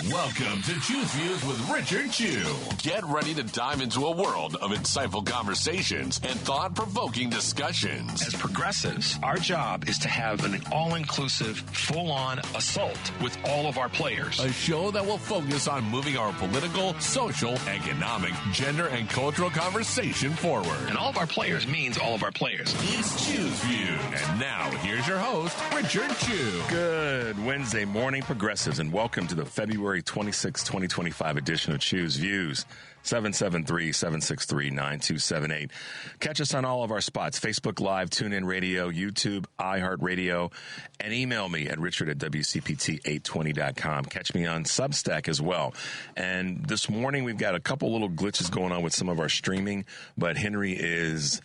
Welcome to Choose Views with Richard Chew. Get ready to dive into a world of insightful conversations and thought-provoking discussions. As progressives, our job is to have an all-inclusive, full-on assault with all of our players. A show that will focus on moving our political, social, economic, gender, and cultural conversation forward. And all of our players means all of our players. It's Choose Views. And now, here's your host, Richard Chew. Good Wednesday morning, progressives, and welcome to the February 26, 2025 edition of Choose Views. 773-763-9278. Catch us on all of our spots: Facebook Live, TuneIn Radio, YouTube, iHeartRadio, and email me at richard@wcpt820.com. Catch me on Substack as well. And this morning, we've got a couple little glitches going on with some of our streaming, but Henry is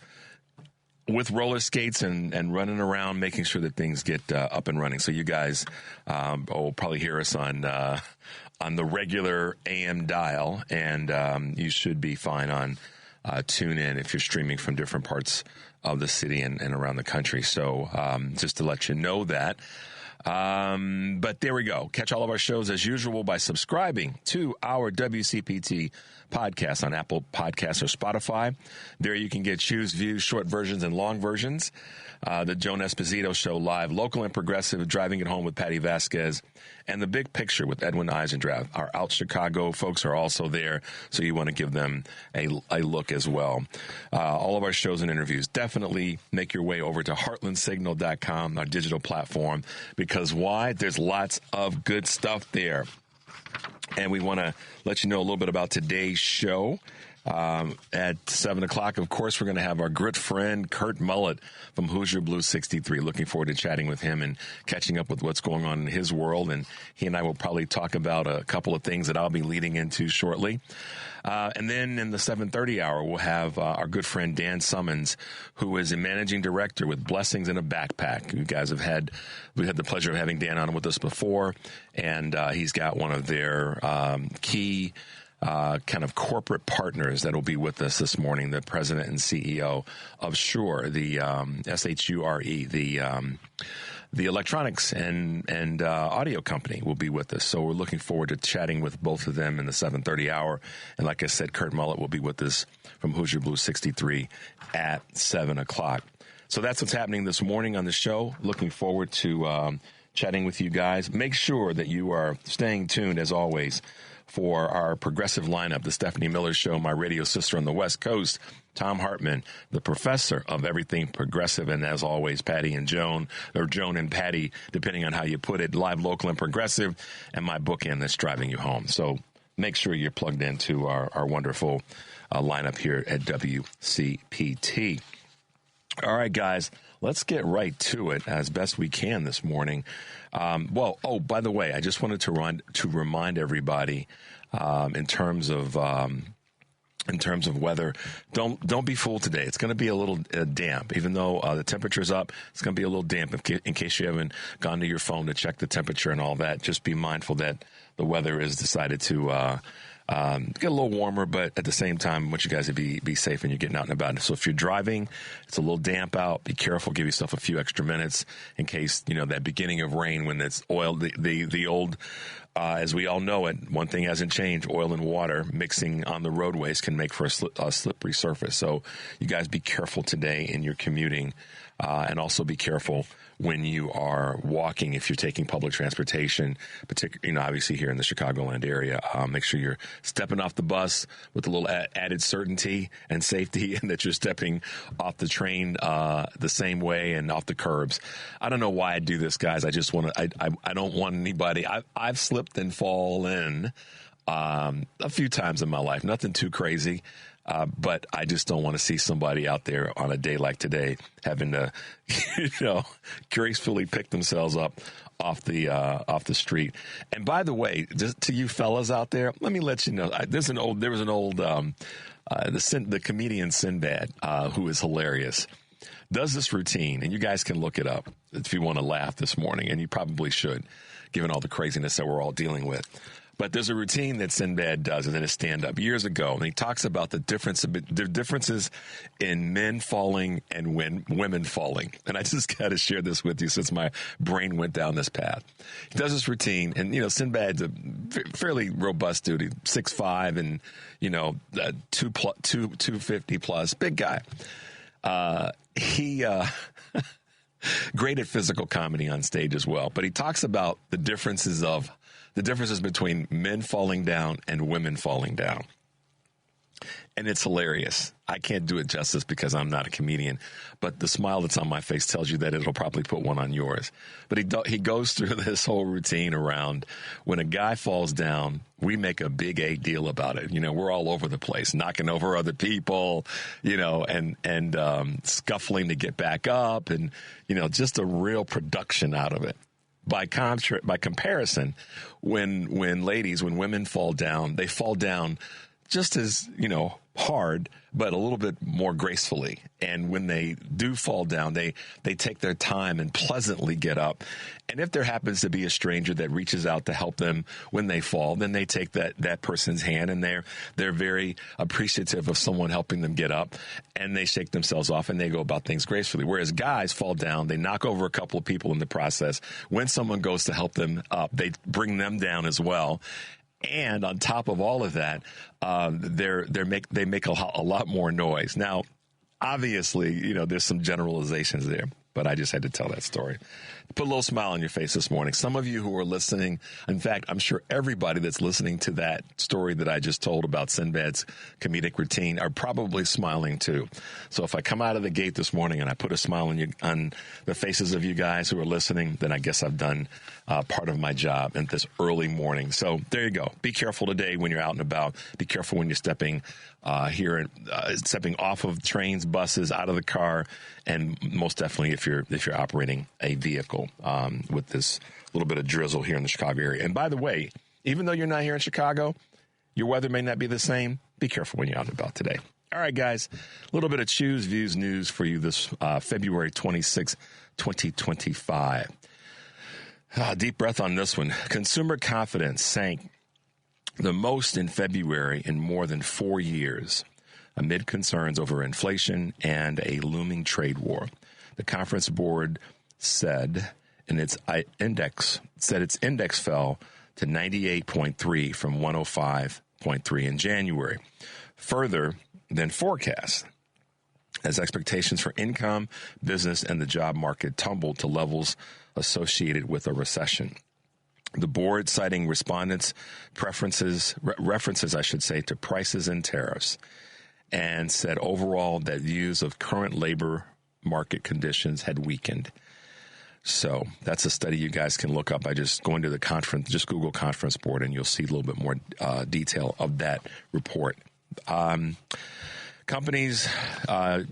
with roller skates and running around, making sure that things get up and running. So you guys will probably hear us on the regular AM dial, and you should be fine on TuneIn if you're streaming from different parts of the city and around the country. So just to let you know that. But there we go. Catch all of our shows as usual by subscribing to our WCPT podcast on Apple Podcasts or Spotify. There you can get Choose Views, short versions and long versions. The Joan Esposito Show live, local and progressive, driving it home with Patty Vasquez, and The Big Picture with Edwin Eisendrath. Our Out Chicago folks are also there, so you want to give them a look as well. All of our shows and interviews. Definitely make your way over to heartlandsignal.com, our digital platform, because why? There's lots of good stuff there. And we want to let you know a little bit about today's show. At 7 o'clock, of course, we're going to have our good friend Kurt Mullet from Hoosier Blue 63. Looking forward to chatting with him and catching up with what's going on in his world. And he and I will probably talk about a couple of things that I'll be leading into shortly. And then in the 7:30 hour, we'll have our good friend Dan Summons, who is a managing director with Blessings in a Backpack. You guys we had the pleasure of having Dan on with us before, and he's got one of their key kind of corporate partners that will be with us this morning, the president and CEO of Shure, the SHURE, the electronics and audio company will be with us. So we're looking forward to chatting with both of them in the 7:30 hour. And like I said, Kurt Mullet will be with us from Hoosier Blue 63 at 7 o'clock. So that's what's happening this morning on the show. Looking forward to chatting with you guys. Make sure that you are staying tuned, as always, for our progressive lineup, the Stephanie Miller Show, my radio sister on the West Coast, Tom Hartman, the professor of everything progressive, and as always, Patty and Joan, or Joan and Patty, depending on how you put it, live, local, and progressive, and my bookend that's driving you home. So make sure you're plugged into our wonderful lineup here at WCPT. All right, guys, let's get right to it as best we can this morning. By the way, I just wanted to remind everybody in terms of weather, don't be fooled today. It's going to be a little damp, even though the temperature's up. It's going to be a little damp. In case you haven't gone to your phone to check the temperature and all that, just be mindful that the weather is decided to get a little warmer, but at the same time, I want you guys to be safe when you're getting out and about. So if you're driving, it's a little damp out. Be careful. Give yourself a few extra minutes in case, that beginning of rain when it's oil, the old, as we all know it, one thing hasn't changed. Oil and water mixing on the roadways can make for a slippery surface. So you guys be careful today in your commuting, and also be careful when you are walking, if you're taking public transportation, particularly, obviously here in the Chicagoland area. Make sure you're stepping off the bus with a little added certainty and safety, and that you're stepping off the train the same way and off the curbs. I don't know why I do this, guys. I just want to. I don't want anybody. I've slipped and fallen a few times in my life. Nothing too crazy. But I just don't want to see somebody out there on a day like today having to, gracefully pick themselves up off the street. And by the way, just to you fellas out there, let me let you know, there was an old, the comedian Sinbad, who is hilarious, does this routine, and you guys can look it up if you want to laugh this morning, and you probably should, given all the craziness that we're all dealing with. But there's a routine that Sinbad does in his stand-up years ago, and he talks about the differences in men falling and women falling. And I just got to share this with you since my brain went down this path. He does this routine, and, Sinbad's a fairly robust dude. He's 6'5", and, 250 plus, big guy. He great at physical comedy on stage as well. But he talks about the differences between men falling down and women falling down. And it's hilarious. I can't do it justice because I'm not a comedian, but the smile that's on my face tells you that it'll probably put one on yours. But he goes through this whole routine around when a guy falls down, we make a big A deal about it. We're all over the place, knocking over other people, and scuffling to get back up, and, just a real production out of it. By comparison, when women fall down, they fall down just as, hard, but a little bit more gracefully. And when they do fall down, they take their time and pleasantly get up. And if there happens to be a stranger that reaches out to help them when they fall, then they take that person's hand, and they're very appreciative of someone helping them get up, and they shake themselves off and they go about things gracefully. Whereas guys fall down, they knock over a couple of people in the process. When someone goes to help them up, they bring them down as well. And on top of all of that, they make a lot more noise. Now, obviously, there's some generalizations there, but I just had to tell that story. Put a little smile on your face this morning. Some of you who are listening, in fact, I'm sure everybody that's listening to that story that I just told about Sinbad's comedic routine are probably smiling too. So if I come out of the gate this morning and I put a smile on the faces of you guys who are listening, then I guess I've done part of my job in this early morning. So there you go. Be careful today when you're out and about. Be careful when you're stepping off of trains, buses, out of the car, and most definitely if you're operating a vehicle with this little bit of drizzle here in the Chicago area. And by the way, even though you're not here in Chicago, your weather may not be the same. Be careful when you're out and about today. All right, guys, a little bit of Choose Views news for you this February 26, 2025. Deep breath on this one. Consumer confidence sank the most in February in more than 4 years, amid concerns over inflation and a looming trade war. The Conference Board said its index fell to 98.3 from 105.3 in January, further than forecast, as expectations for income, business, and the job market tumbled to levels associated with a recession. The board, citing respondents' references, to prices and tariffs, and said overall that views of current labor market conditions had weakened. So that's a study you guys can look up by just going to the conference, just Google Conference Board, and you'll see a little bit more detail of that report. Companies, how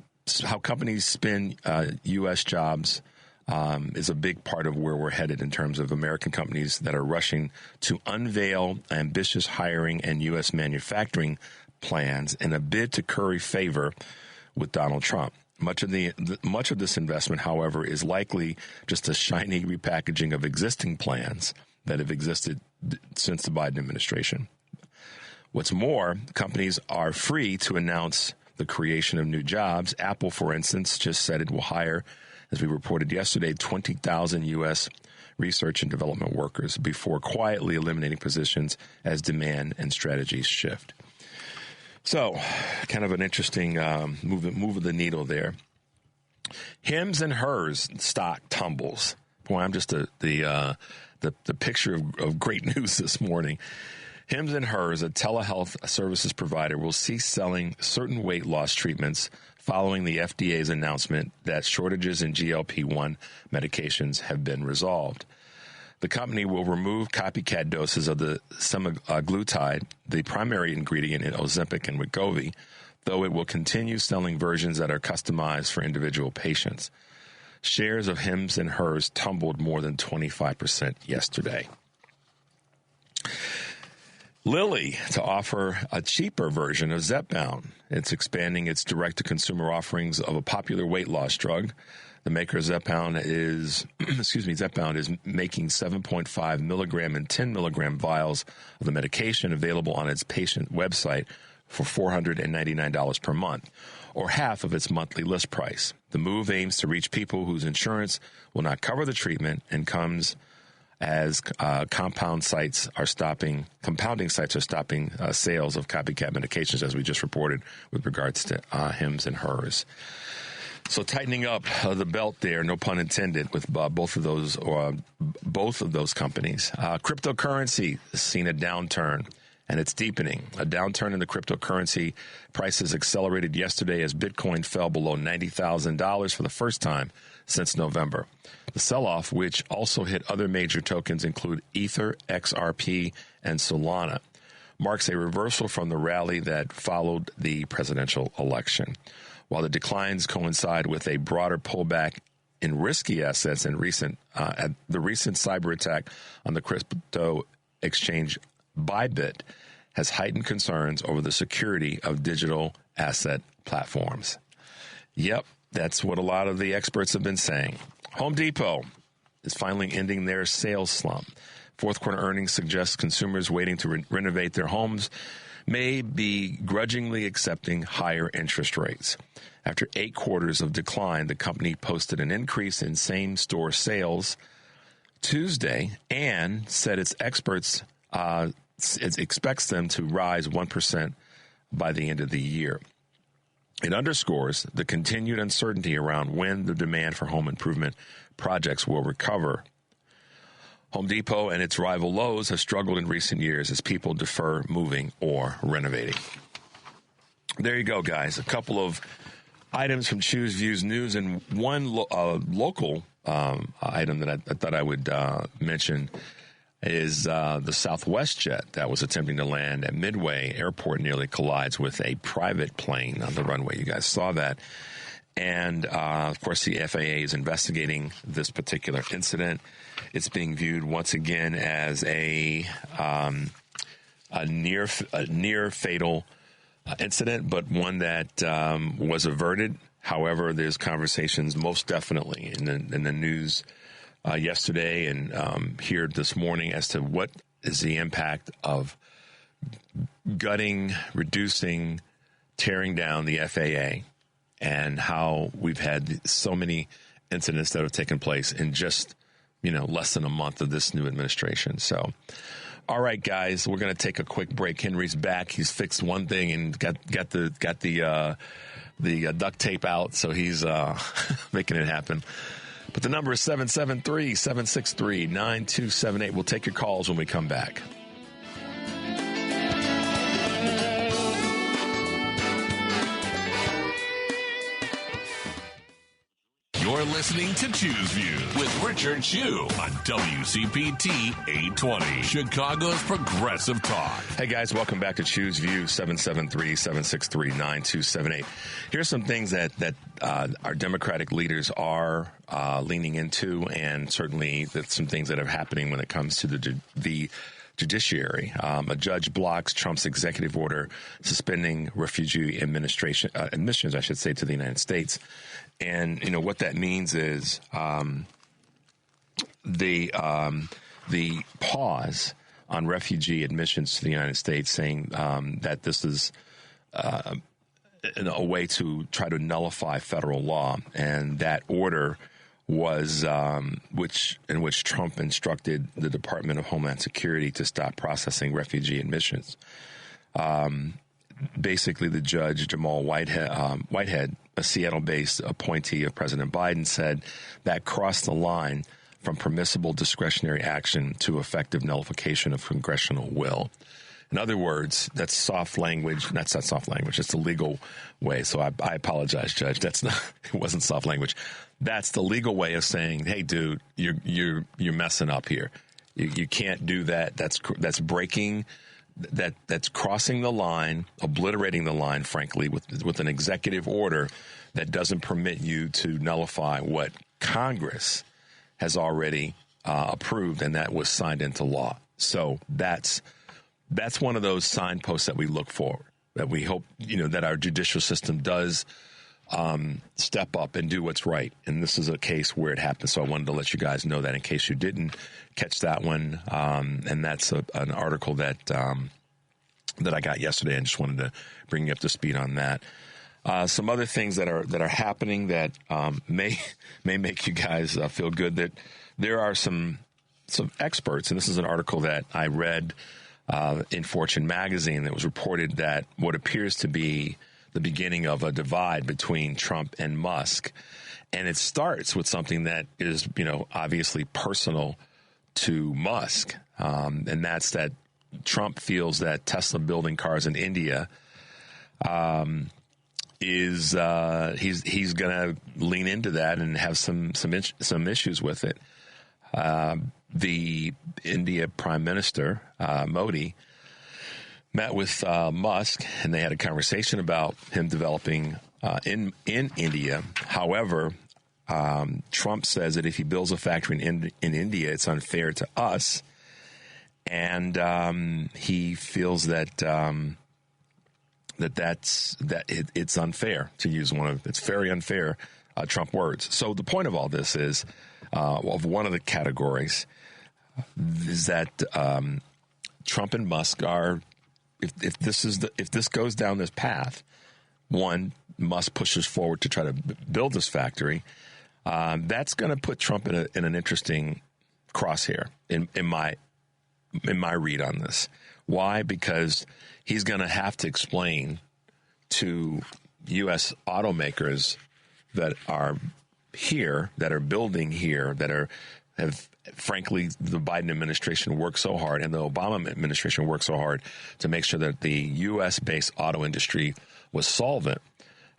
companies spin U.S. jobs is a big part of where we're headed in terms of American companies that are rushing to unveil ambitious hiring and U.S. manufacturing plans in a bid to curry favor with Donald Trump. Much of this investment, however, is likely just a shiny repackaging of existing plans that have existed since the Biden administration. What's more, companies are free to announce the creation of new jobs. Apple, for instance, just said it will hire, as we reported yesterday, 20,000 U.S. research and development workers before quietly eliminating positions as demand and strategies shift. So, kind of an interesting move of the needle there. Hims and Hers stock tumbles. Boy, I'm just the picture of great news this morning. Hims and Hers, a telehealth services provider, will cease selling certain weight loss treatments following the FDA's announcement that shortages in GLP-1 medications have been resolved. The company will remove copycat doses of the semaglutide, the primary ingredient in Ozempic and Wegovy, though it will continue selling versions that are customized for individual patients. Shares of Hims and Hers tumbled more than 25% yesterday. Lilly to offer a cheaper version of Zepbound. It's expanding its direct-to-consumer offerings of a popular weight loss drug. The maker of Zepbound is, Zepbound is making 7.5 milligram and 10 milligram vials of the medication available on its patient website for $499 per month, or half of its monthly list price. The move aims to reach people whose insurance will not cover the treatment and comes as compounding sites are stopping sales of copycat medications, as we just reported with regards to hims and hers. So tightening up the belt there, no pun intended, with both of those companies. Cryptocurrency has seen a downturn, and it's deepening. A downturn in the cryptocurrency prices accelerated yesterday as Bitcoin fell below $90,000 for the first time since November. The sell-off, which also hit other major tokens, include Ether, XRP, and Solana, marks a reversal from the rally that followed the presidential election. While the declines coincide with a broader pullback in risky assets and the recent cyber attack on the crypto exchange Bybit has heightened concerns over the security of digital asset platforms. Yep, that's what a lot of the experts have been saying. Home Depot is finally ending their sales slump. Fourth quarter earnings suggest consumers waiting to renovate their homes may be grudgingly accepting higher interest rates. After 8 quarters of decline, the company posted an increase in same-store sales Tuesday and said it expects them to rise 1% by the end of the year. It underscores the continued uncertainty around when the demand for home improvement projects will recover. Home Depot and its rival Lowe's have struggled in recent years as people defer moving or renovating. There you go, guys. A couple of items from Choose Views News, and one local item that I thought I would mention is the Southwest jet that was attempting to land at Midway Airport nearly collides with a private plane on the runway. You guys saw that. And, of course, the FAA is investigating this particular incident. It's being viewed once again as a near fatal incident, but one that was averted. However, there's conversations most definitely in the news yesterday and here this morning as to what is the impact of gutting, reducing, tearing down the FAA, and how we've had so many incidents that have taken place in just, less than a month of this new administration. So, all right, guys, we're going to take a quick break. Henry's back. He's fixed one thing and got the duct tape out, so he's making it happen. But the number is 773-763-9278. We'll take your calls when we come back. You're listening to Choose Views with Richard Chu on WCPT 820, Chicago's Progressive Talk. Hey, guys, welcome back to Choose Views, 773-763-9278. Here's some things that our Democratic leaders are leaning into, and certainly some things that are happening when it comes to the judiciary. A judge blocks Trump's executive order suspending refugee admissions, to the United States. And, what that means is the pause on refugee admissions to the United States, saying that this is a way to try to nullify federal law. And that order was in which Trump instructed the Department of Homeland Security to stop processing refugee admissions. Basically, the judge, Jamal Whitehead, a Seattle-based appointee of President Biden, said that crossed the line from permissible discretionary action to effective nullification of congressional will. In other words, that's soft language. That's not soft language. It's the legal way. So I apologize, Judge. It wasn't soft language. That's the legal way of saying, hey, dude, you're messing up here. You can't do that. That's breaking. That's crossing the line, obliterating the line, frankly, with an executive order that doesn't permit you to nullify what Congress has already approved and that was signed into law. So that's one of those signposts that we look for, that we hope, that our judicial system does step up and do what's right. And this is a case where it happened. So I wanted to let you guys know that in case you didn't catch that one. And that's an article that I got yesterday. I just wanted to bring you up to speed on that. Some other things that are happening that may make you guys feel good. That there are some experts, and this is an article that I read in Fortune magazine that was reported that what appears to be the beginning of a divide between Trump and Musk, and it starts with something that is, obviously personal to Musk, and that's that Trump feels that Tesla building cars in India is he's going to lean into that and have some issues with it. The India Prime Minister Modi met with Musk, and they had a conversation about him developing in India. However, Trump says that if he builds a factory in India, it's unfair to us, and he feels that it's unfair, to use it's very unfair Trump words. So the point of all this is, of one of the categories, is that Trump and Musk are. If this goes down this path, one, Musk pushes forward to try to build this factory. That's going to put Trump in an interesting crosshair in my read on this. Why? Because he's going to have to explain to U.S. automakers that are here, that are building here, have frankly, the Biden administration worked so hard and the Obama administration worked so hard to make sure that the U.S.-based auto industry was solvent.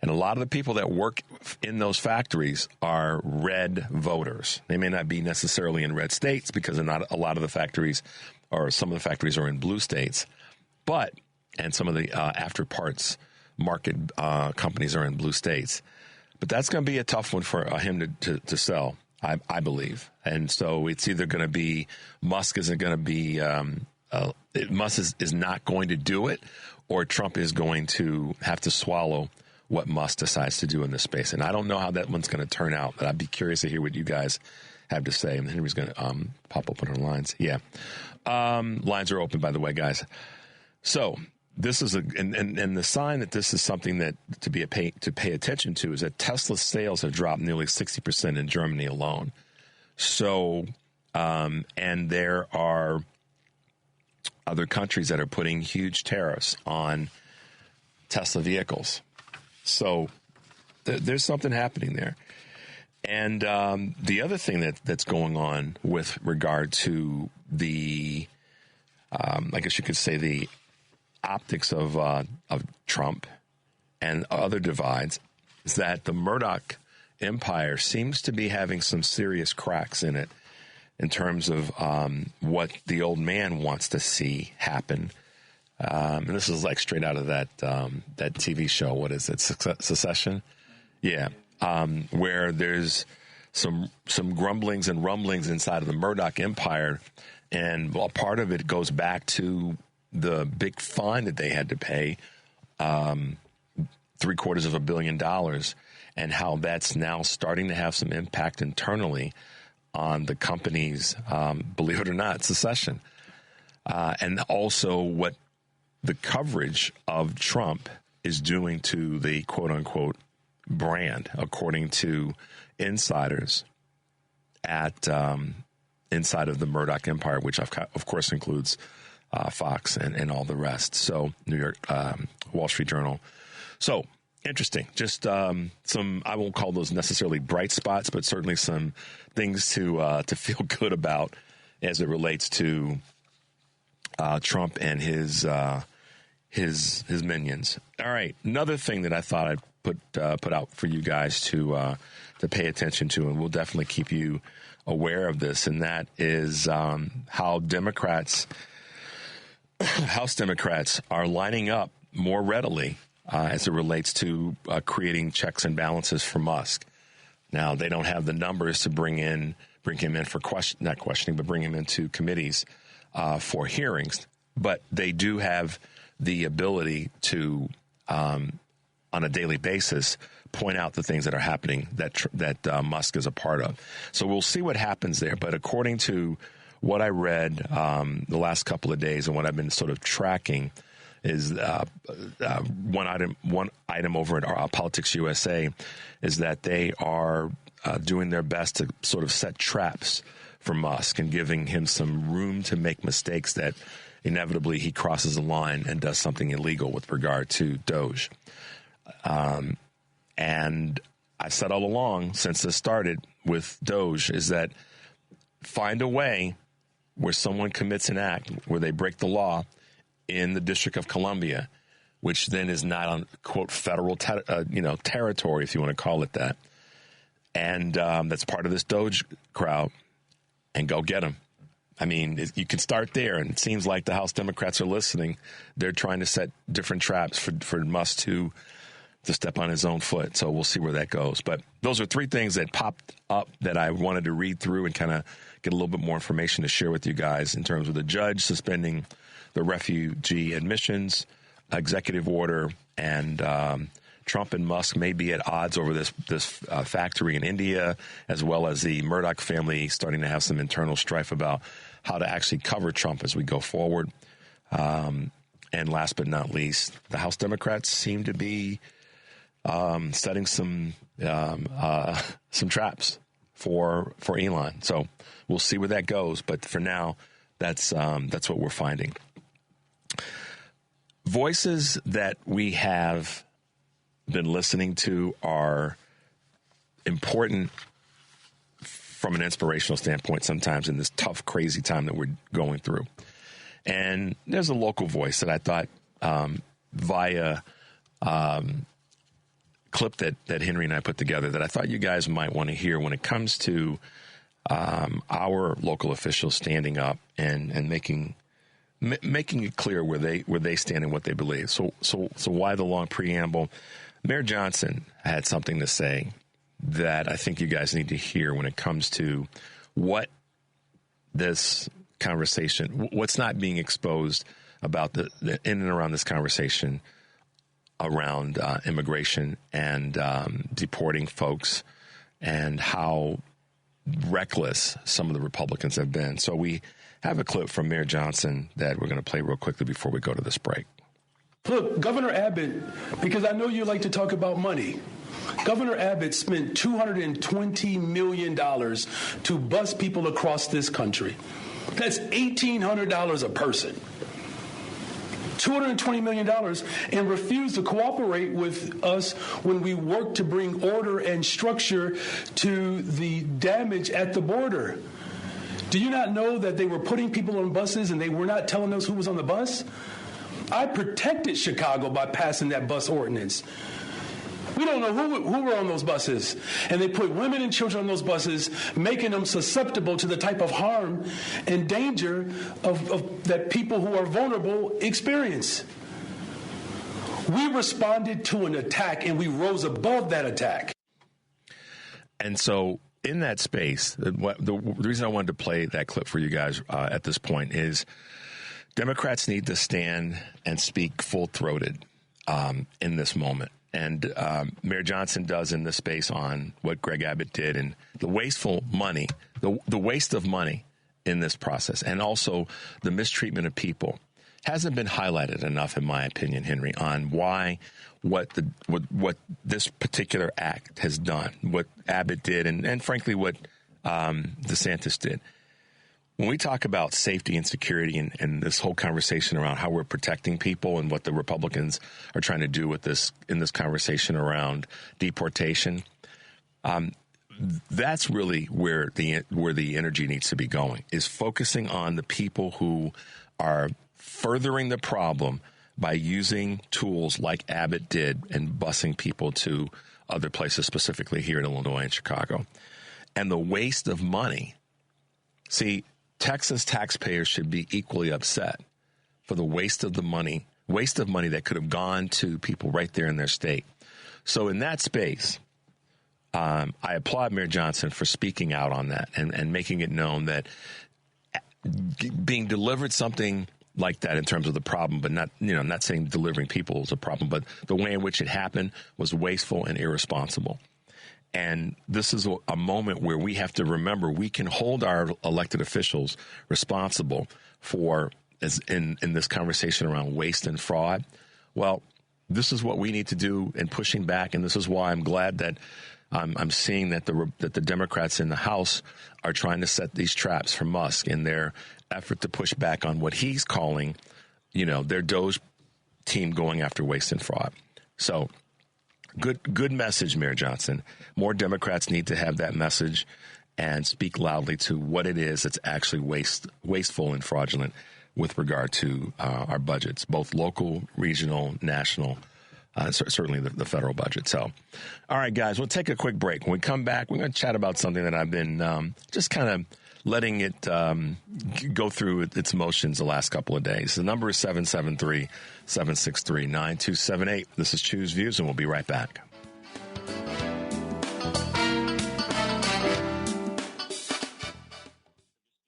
And a lot of the people that work in those factories are red voters. They may not be necessarily in red states because not a lot of the factories, or some of the factories, are in blue states. And some of the after parts market companies are in blue states. But that's going to be a tough one for him to sell, I believe. And so it's either going to be Musk isn't going to be Musk is not going to do it, or Trump is going to have to swallow what Musk decides to do in this space. And I don't know how that one's going to turn out, but I'd be curious to hear what you guys have to say. And Henry's going to pop open our lines. Yeah. Lines are open, by the way, guys. So this is and the sign that this is something that to pay attention to is that Tesla sales have dropped nearly 60% in Germany alone. So, and there are other countries that are putting huge tariffs on Tesla vehicles. So there's something happening there. And the other thing that's going on with regard to the, I guess you could say, the optics of Trump and other divides is that the Murdoch empire seems to be having some serious cracks in it in terms of what the old man wants to see happen. And this is like straight out of that TV show. What is it? Succession? Yeah. Where there's some grumblings and rumblings inside of the Murdoch empire. And part of it goes back to the big fine that they had to pay, $750 million, and how that's now starting to have some impact internally on the company's, believe it or not, succession. And also what the coverage of Trump is doing to the quote-unquote brand, according to insiders at inside of the Murdoch empire, which of course includes Fox and all the rest. So New York, Wall Street Journal. So interesting. Just some, I won't call those necessarily bright spots, but certainly some things to feel good about as it relates to Trump and his minions. All right, another thing that I thought I'd put out for you guys to pay attention to, and we'll definitely keep you aware of this, and that is how House Democrats are lining up more readily as it relates to creating checks and balances for Musk. Now, they don't have the numbers to bring him in for not questioning, but bring him into committees for hearings. But they do have the ability to, on a daily basis, point out the things that are happening that Musk is a part of. So we'll see what happens there. But according to what I read the last couple of days and what I've been sort of tracking is one item over at Politics USA is that they are doing their best to sort of set traps for Musk and giving him some room to make mistakes that inevitably he crosses the line and does something illegal with regard to Doge. And I said all along since this started with Doge is that find a way where someone commits an act where they break the law in the District of Columbia, which then is not on, quote, federal territory, if you want to call it that. And that's part of this Doge crowd, and go get them. I mean, you can start there, and it seems like the House Democrats are listening. They're trying to set different traps for Musk to step on his own foot. So we'll see where that goes. But those are three things that popped up that I wanted to read through and kind of get a little bit more information to share with you guys in terms of the judge suspending the refugee admissions executive order, and Trump and Musk may be at odds over this factory in India, as well as the Murdoch family starting to have some internal strife about how to actually cover Trump as we go forward. And last but not least, the House Democrats seem to be setting some traps for Elon. So we'll see where that goes. But for now, that's what we're finding. Voices that we have been listening to are important from an inspirational standpoint sometimes in this tough, crazy time that we're going through. And there's a local voice that I thought via clip that Henry and I put together that I thought you guys might want to hear when it comes to our local officials standing up and making it clear where they stand and what they believe. So why the long preamble? Mayor Johnson had something to say that I think you guys need to hear when it comes to what this conversation, what's not being exposed about the in and around this conversation around immigration and deporting folks and how reckless some of the Republicans have been. So we have a clip from Mayor Johnson that we're going to play real quickly before we go to this break. Look, Governor Abbott, because I know you like to talk about money, Governor Abbott spent $220 million to bus people across this country. That's $1,800 a person. $220 million, and refused to cooperate with us when we work to bring order and structure to the damage at the border. Do you not know that they were putting people on buses and they were not telling us who was on the bus? I protected Chicago by passing that bus ordinance. We don't know who were on those buses. And they put women and children on those buses, making them susceptible to the type of harm and danger of that people who are vulnerable experience. We responded to an attack, and we rose above that attack. And so in that space, the reason I wanted to play that clip for you guys at this point is Democrats need to stand and speak full-throated in this moment. And Mayor Johnson does in this space on what Greg Abbott did and the wasteful money, the waste of money in this process, and also the mistreatment of people hasn't been highlighted enough, in my opinion, Henry, on why what this particular act has done, what Abbott did, and frankly what DeSantis did. When we talk about safety and security and this whole conversation around how we're protecting people and what the Republicans are trying to do with this in this conversation around deportation, that's really where the energy needs to be going, is focusing on the people who are furthering the problem by using tools like Abbott did and busing people to other places, specifically here in Illinois and Chicago. And the waste of money. See, Texas taxpayers should be equally upset for the waste of money that could have gone to people right there in their state. So in that space, I applaud Mayor Johnson for speaking out on that and making it known that being delivered something like that in terms of the problem, but not saying delivering people is a problem, but the way in which it happened was wasteful and irresponsible. And this is a moment where we have to remember we can hold our elected officials responsible for, as in this conversation around waste and fraud. Well, this is what we need to do in pushing back, and this is why I'm glad that I'm seeing that the Democrats in the House are trying to set these traps for Musk in their effort to push back on what he's calling, their Doge team going after waste and fraud. So good message, Mayor Johnson. More Democrats need to have that message and speak loudly to what it is that's actually wasteful and fraudulent with regard to our budgets, both local, regional, national, certainly the federal budget. So, all right, guys, we'll take a quick break. When we come back, we're going to chat about something that I've been just kind of letting it go through its motions the last couple of days. The number is 773-763-9278. This is Choose Views, and we'll be right back.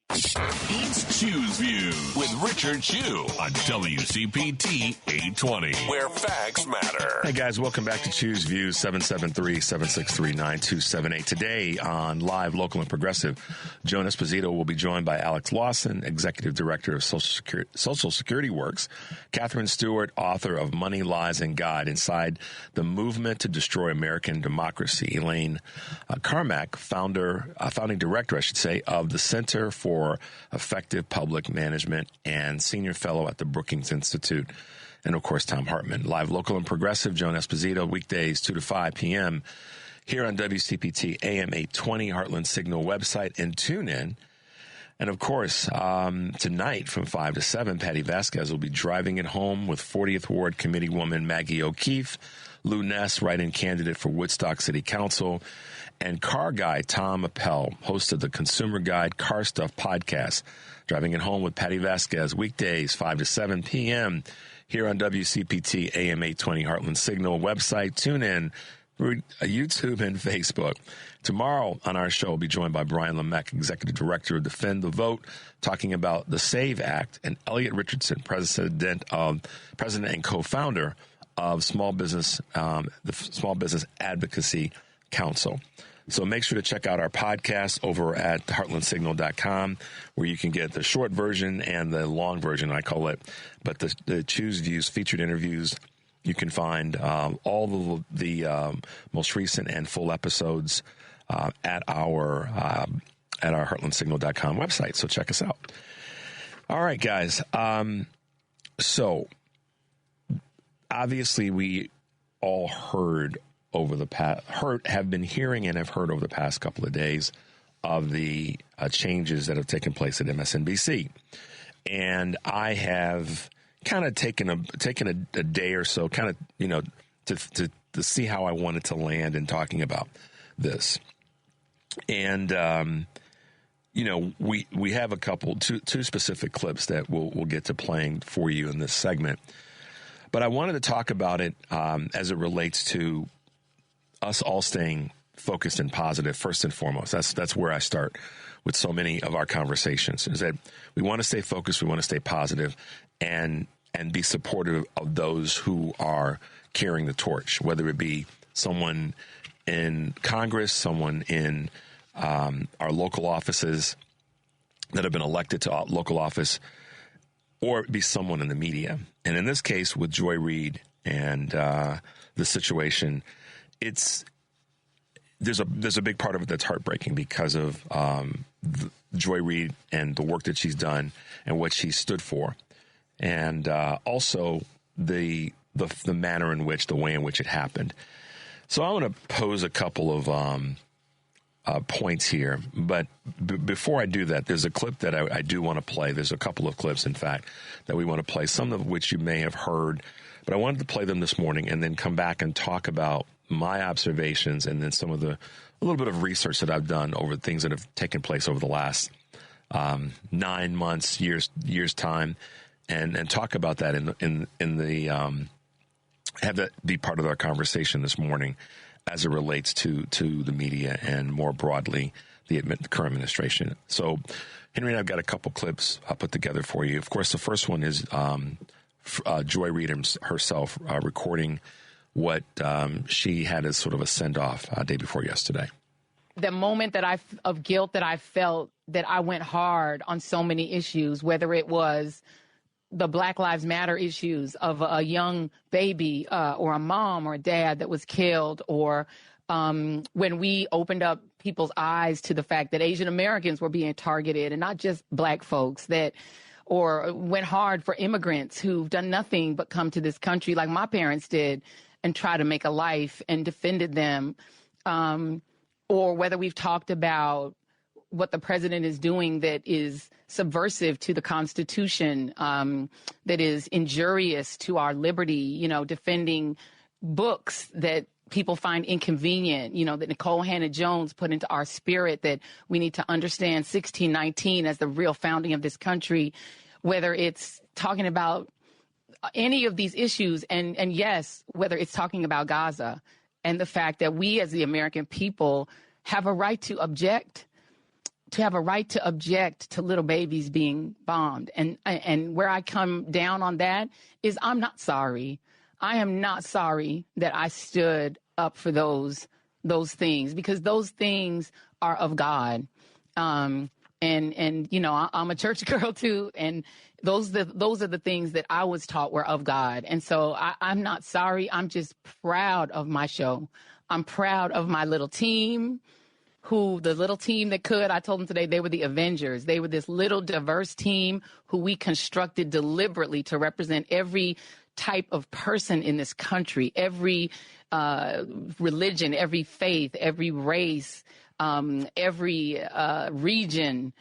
It's Choose Views with Richard Chew on WCPT 820, where facts matter. Hey, guys, welcome back to Choose Views, 773-763-9278. Today on Live, Local, and Progressive, Joan Esposito will be joined by Alex Lawson, Executive Director of Social Security Works, Catherine Stewart, author of Money, Lies, and God, Inside the Movement to Destroy American Democracy, Elaine Carmack, founding director, of the Center for Effective Public Management and Senior Fellow at the Brookings Institute, and, of course, Tom Hartman. Live, Local, and Progressive, Joan Esposito, weekdays 2 to 5 p.m. here on WCPT AM 820, Heartland Signal website, and tune in. And, of course, tonight from 5 to 7, Patty Vasquez will be driving it home with 40th Ward Committeewoman Maggie O'Keefe, Lou Ness, write-in candidate for Woodstock City Council, and car guy Tom Appel, host of the Consumer Guide Car Stuff podcast. Driving it home with Patty Vasquez, weekdays 5 to 7 p.m. here on WCPT AM 820 Heartland Signal website. Tune in through YouTube and Facebook. Tomorrow on our show, we'll be joined by Brian Lemecq, Executive Director of Defend the Vote, talking about the SAVE Act, and Elliot Richardson, President and co-founder of the Small Business Advocacy Council. So make sure to check out our podcast over at heartlandsignal.com, where you can get the short version and the long version, I call it, but the Choose Views featured interviews. You can find all the most recent and full episodes at our heartlandsignal.com website. So check us out. All right, guys. So obviously we all have been hearing and have heard over the past couple of days of the changes that have taken place at MSNBC. And I have kind of taken a day or so, kind of, to see how I wanted to land in talking about this. And, we have two specific clips that we'll get to playing for you in this segment. But I wanted to talk about it as it relates to us all staying focused and positive first and foremost. That's where I start with so many of our conversations, is that we want to stay focused, we want to stay positive, and be supportive of those who are carrying the torch, whether it be someone in Congress, someone in our local offices that have been elected to local office, or be someone in the media. And in this case, with Joy Reid and the situation, there's a big part of it that's heartbreaking because of Joy Reid and the work that she's done and what she stood for, and also the manner in which, the way in which it happened. So I want to pose a couple of points here, but before I do that, there's a clip that I do want to play. There's a couple of clips, in fact, that we want to play, some of which you may have heard, but I wanted to play them this morning and then come back and talk about my observations and then a little bit of research that I've done over things that have taken place over the last 9 months, years time, and talk about that in the have that be part of our conversation this morning as it relates to the media and more broadly the current administration. So, Henry and I've got a couple clips I'll put together for you. Of course, the first one is Joy Reid herself recording what she had as sort of a send-off day before yesterday. The moment of guilt that I felt that I went hard on so many issues, whether it was the Black Lives Matter issues of a young baby or a mom or a dad that was killed, or when we opened up people's eyes to the fact that Asian Americans were being targeted and not just Black folks, or went hard for immigrants who've done nothing but come to this country like my parents did and try to make a life and defended them. Or whether we've talked about what the president is doing that is subversive to the Constitution, that is injurious to our liberty, defending books that people find inconvenient, that Nicole Hannah-Jones put into our spirit, that we need to understand 1619 as the real founding of this country, whether it's talking about any of these issues, and yes, whether it's talking about Gaza and the fact that we as the American people have a right to object, to little babies being bombed. And where I come down on that is I'm not sorry. I am not sorry that I stood up for those things, because those things are of God. And I'm a church girl too, and those are the things that I was taught were of God. And so I'm not sorry. I'm just proud of my show. I'm proud of my little team, the little team that could. I told them today they were the Avengers. They were this little diverse team who we constructed deliberately to represent every type of person in this country, every religion, every faith, every race, every region,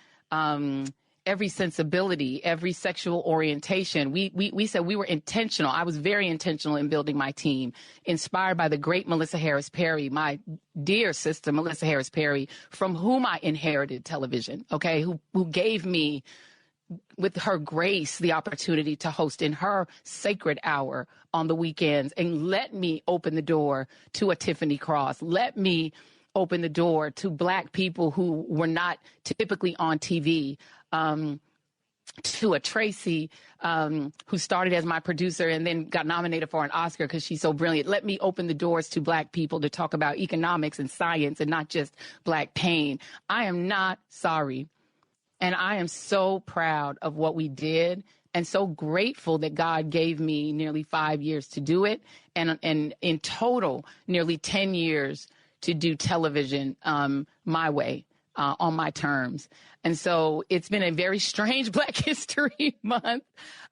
every sensibility, every sexual orientation. We said we were intentional. I was very intentional in building my team, inspired by the great Melissa Harris Perry, my dear sister Melissa Harris Perry, from whom I inherited television, okay, who gave me, with her grace, the opportunity to host in her sacred hour on the weekends, and let me open the door to a Tiffany Cross. Let me open the door to Black people who were not typically on TV, to a Tracy who started as my producer and then got nominated for an Oscar because she's so brilliant. Let me open the doors to Black people to talk about economics and science and not just Black pain. I am not sorry. And I am so proud of what we did, and so grateful that God gave me nearly 5 years to do it, and in total, nearly 10 years to do television my way, on my terms. And so it's been a very strange Black History Month.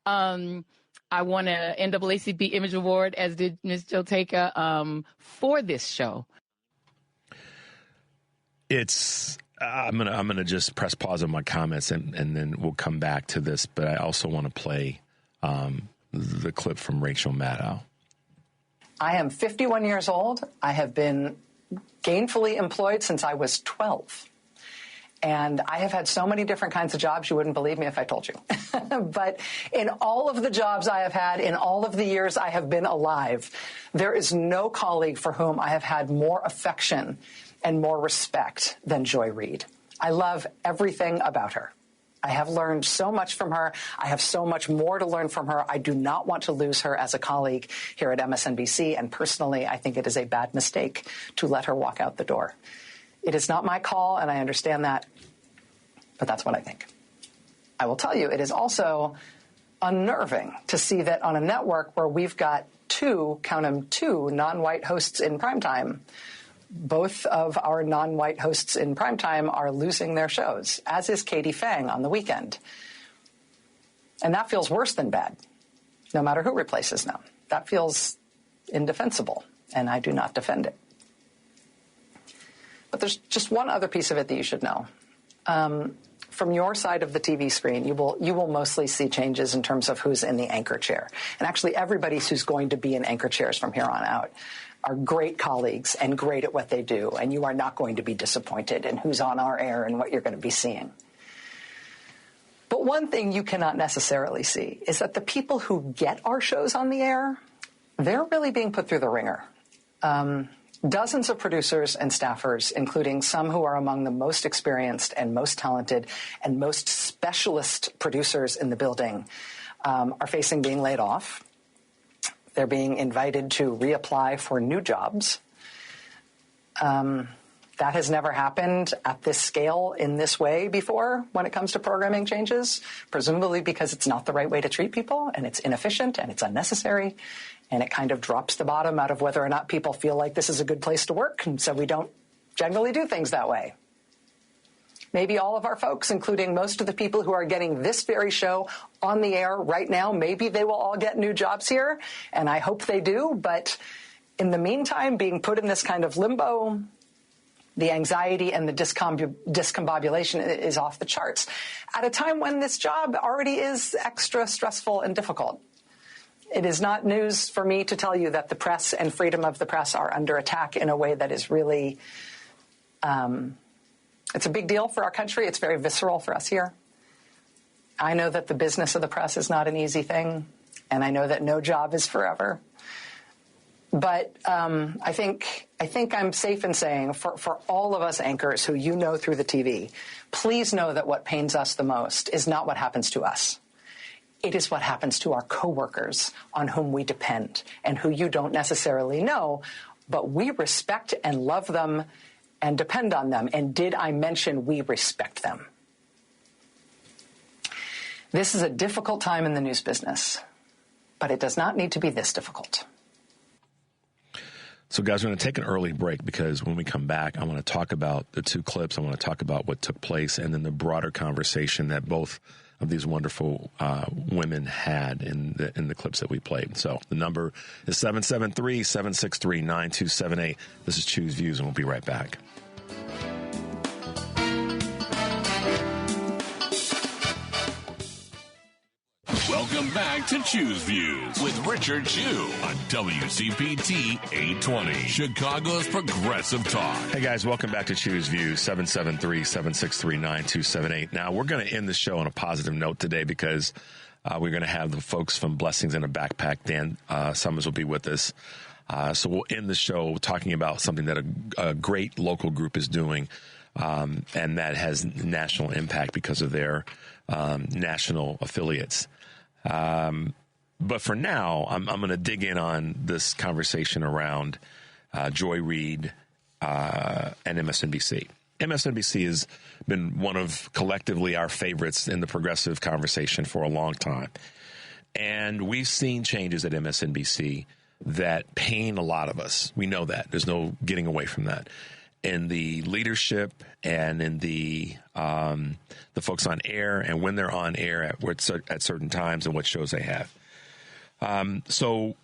I won a NAACP Image Award, as did Ms. Joteka, for this show. I'm gonna just press pause on my comments and then we'll come back to this. But I also want to play the clip from Rachel Maddow. I am 51 years old. I have been gainfully employed since I was 12. And I have had so many different kinds of jobs, you wouldn't believe me if I told you. But in all of the jobs I have had, in all of the years I have been alive, there is no colleague for whom I have had more affection and more respect than Joy Reid. I love everything about her. I have learned so much from her. I have so much more to learn from her. I do not want to lose her as a colleague here at MSNBC. And personally, I think it is a bad mistake to let her walk out the door. It is not my call, and I understand that, but that's what I think. I will tell you, it is also unnerving to see that on a network where we've got two non-white hosts in primetime, both of our non-white hosts in primetime are losing their shows, as is Katie Fang on the weekend. And that feels worse than bad, no matter who replaces them. That feels indefensible, and I do not defend it. But there's just one other piece of it that you should know. From your side of the TV screen, you will mostly see changes in terms of who's in the anchor chair. And actually, everybody who's going to be in anchor chairs from here on out are great colleagues and great at what they do, and you are not going to be disappointed in who's on our air and what you're going to be seeing. But one thing you cannot necessarily see is that the people who get our shows on the air, they're really being put through the ringer. Dozens of producers and staffers, including some who are among the most experienced and most talented and most specialist producers in the building, are facing being laid off. They're being invited to reapply for new jobs. That has never happened at this scale in this way before when it comes to programming changes, presumably because it's not the right way to treat people, and it's inefficient and it's unnecessary, and it kind of drops the bottom out of whether or not people feel like this is a good place to work, and so we don't generally do things that way. Maybe all of our folks, including most of the people who are getting this very show on the air right now, maybe they will all get new jobs here, and I hope they do, but in the meantime, being put in this kind of limbo, the anxiety and the discombobulation is off the charts at a time when this job already is extra stressful and difficult. It is not news for me to tell you that the press and freedom of the press are under attack in a way that is really, it's a big deal for our country. It's very visceral for us here. I know that the business of the press is not an easy thing, and I know that no job is forever. But I think I'm safe in saying for all of us anchors who you know through the TV, please know that what pains us the most is not what happens to us. It is what happens to our coworkers on whom we depend and who you don't necessarily know, but we respect and love them and depend on them. And did I mention we respect them? This is a difficult time in the news business, but it does not need to be this difficult. So, guys, we're going to take an early break because when we come back, I want to talk about the two clips. I want to talk about what took place and then the broader conversation that both of these wonderful women had in the clips that we played. So the number is 773-763-9278. This is Choose Views, and we'll be right back. Welcome back to Choose Views with Richard Chu on WCPT 820, Chicago's Progressive Talk. Hey, guys, welcome back to Choose Views, 773-763-9278. Now, we're going to end the show on a positive note today because we're going to have the folks from Blessings in a Backpack. Dan Summers will be with us. So we'll end the show talking about something that a great local group is doing, and that has national impact because of their national affiliates. But for now, I'm going to dig in on this conversation around Joy Reid and MSNBC. MSNBC has been one of collectively our favorites in the progressive conversation for a long time. And we've seen changes at MSNBC that pain a lot of us. We know that. There's no getting away from that. In the leadership and in the folks on air and when they're on air at certain times and what shows they have. So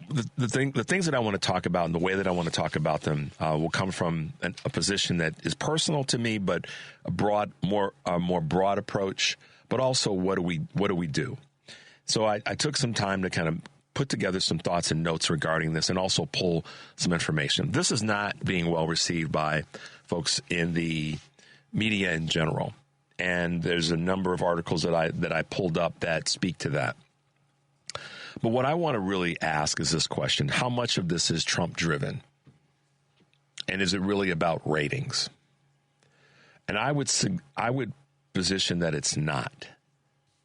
the things that I want to talk about and the way that I want to talk about them will come from a position that is personal to me, but a more broad approach. But also, what do we do? So I took some time to kind of put together some thoughts and notes regarding this and also pull some information. This is not being well received by folks in the media in general. And there's a number of articles that I pulled up that speak to that. But what I want to really ask is this question: how much of this is Trump driven? And is it really about ratings? And I would position that it's not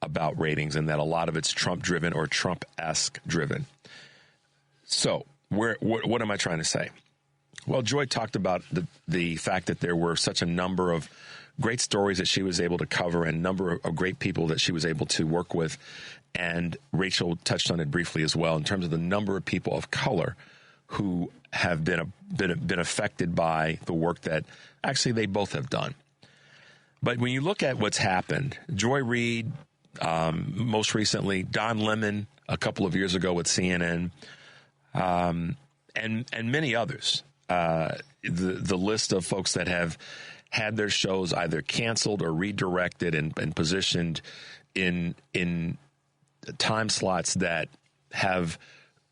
about ratings and that a lot of it's Trump driven or Trump-esque driven. So what am I trying to say? Well, Joy talked about the fact that there were such a number of great stories that she was able to cover and a number of great people that she was able to work with. And Rachel touched on it briefly as well in terms of the number of people of color who have been affected by the work that actually they both have done. But when you look at what's happened, Joy Reid, most recently, Don Lemon a couple of years ago with CNN, and many others. The list of folks that have had their shows either canceled or redirected and positioned in time slots that have,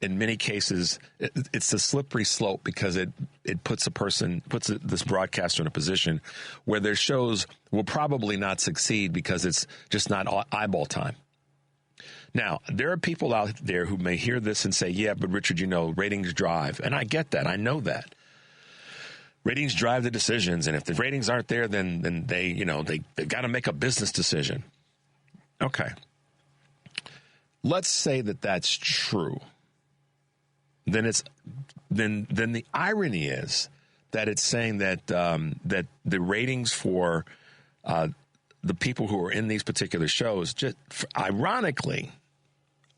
in many cases, it's a slippery slope because it puts this broadcaster in a position where their shows will probably not succeed because it's just not eyeball time. Now, there are people out there who may hear this and say, yeah, but Richard, ratings drive. And I get that. I know that. Ratings drive the decisions, and if the ratings aren't there, then they've got to make a business decision. Okay. Let's say that that's true. Then the irony is that it's saying that that the ratings for the people who are in these particular shows, just ironically,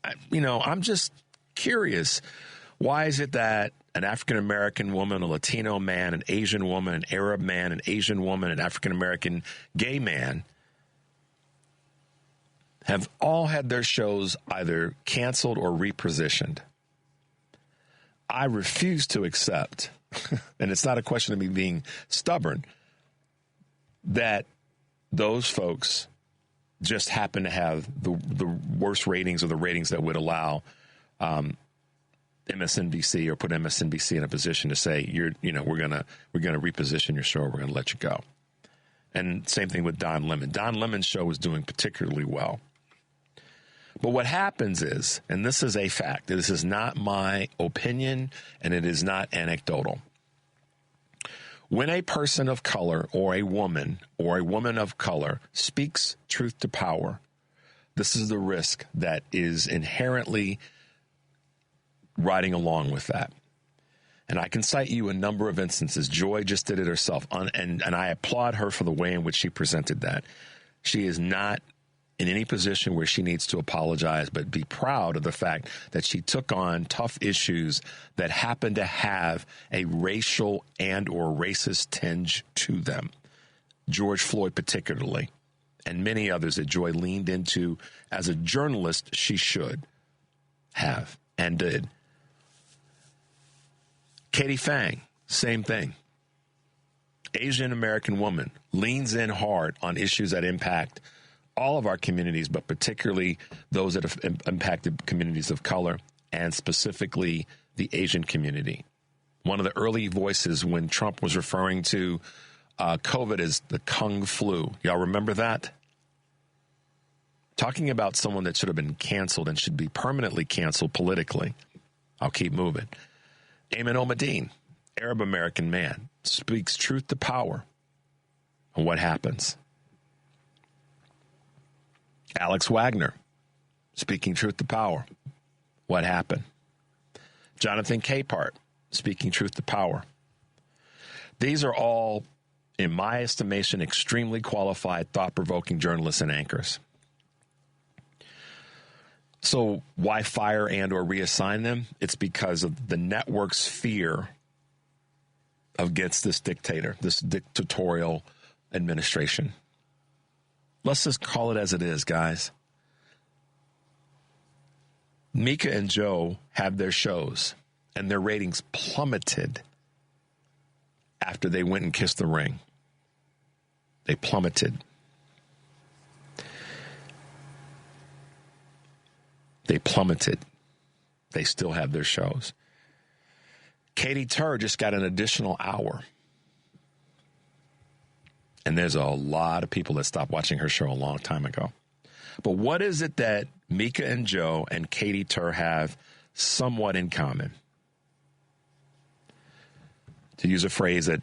I'm just curious. Why is it that an African-American woman, a Latino man, an Asian woman, an Arab man, an Asian woman, an African-American gay man have all had their shows either canceled or repositioned? I refuse to accept, and it's not a question of me being stubborn, that those folks just happen to have the worst ratings or the ratings that would allow MSNBC or put MSNBC in a position to say we're gonna reposition your show, we're gonna let you go. And same thing with Don Lemon. Don Lemon's show was doing particularly well. But what happens is, and this is a fact, this is not my opinion and it is not anecdotal. When a person of color or a woman of color speaks truth to power, this is the risk that is inherently riding along with that. And I can cite you a number of instances. Joy just did it herself, and I applaud her for the way in which she presented that. She is not in any position where she needs to apologize, but be proud of the fact that she took on tough issues that happen to have a racial and or racist tinge to them. George Floyd particularly, and many others that Joy leaned into as a journalist she should have and did. Katie Fang, same thing. Asian American woman leans in hard on issues that impact all of our communities, but particularly those that have impacted communities of color and specifically the Asian community. One of the early voices when Trump was referring to COVID as the Kung flu. Y'all remember that? Talking about someone that should have been canceled and should be permanently canceled politically. I'll keep moving. Ayman Al-Madeen, Arab American man, speaks truth to power. And what happens? Alex Wagner, speaking truth to power. What happened? Jonathan Capehart, speaking truth to power. These are all, in my estimation, extremely qualified, thought-provoking journalists and anchors. So why fire and or reassign them? It's because of the network's fear against this dictator, this dictatorial administration. Let's just call it as it is, guys. Mika and Joe have their shows, and their ratings plummeted after they went and kissed the ring. They plummeted. They plummeted. They still have their shows. Katie Tur just got an additional hour. And there's a lot of people that stopped watching her show a long time ago. But what is it that Mika and Joe and Katie Tur have somewhat in common? To use a phrase that,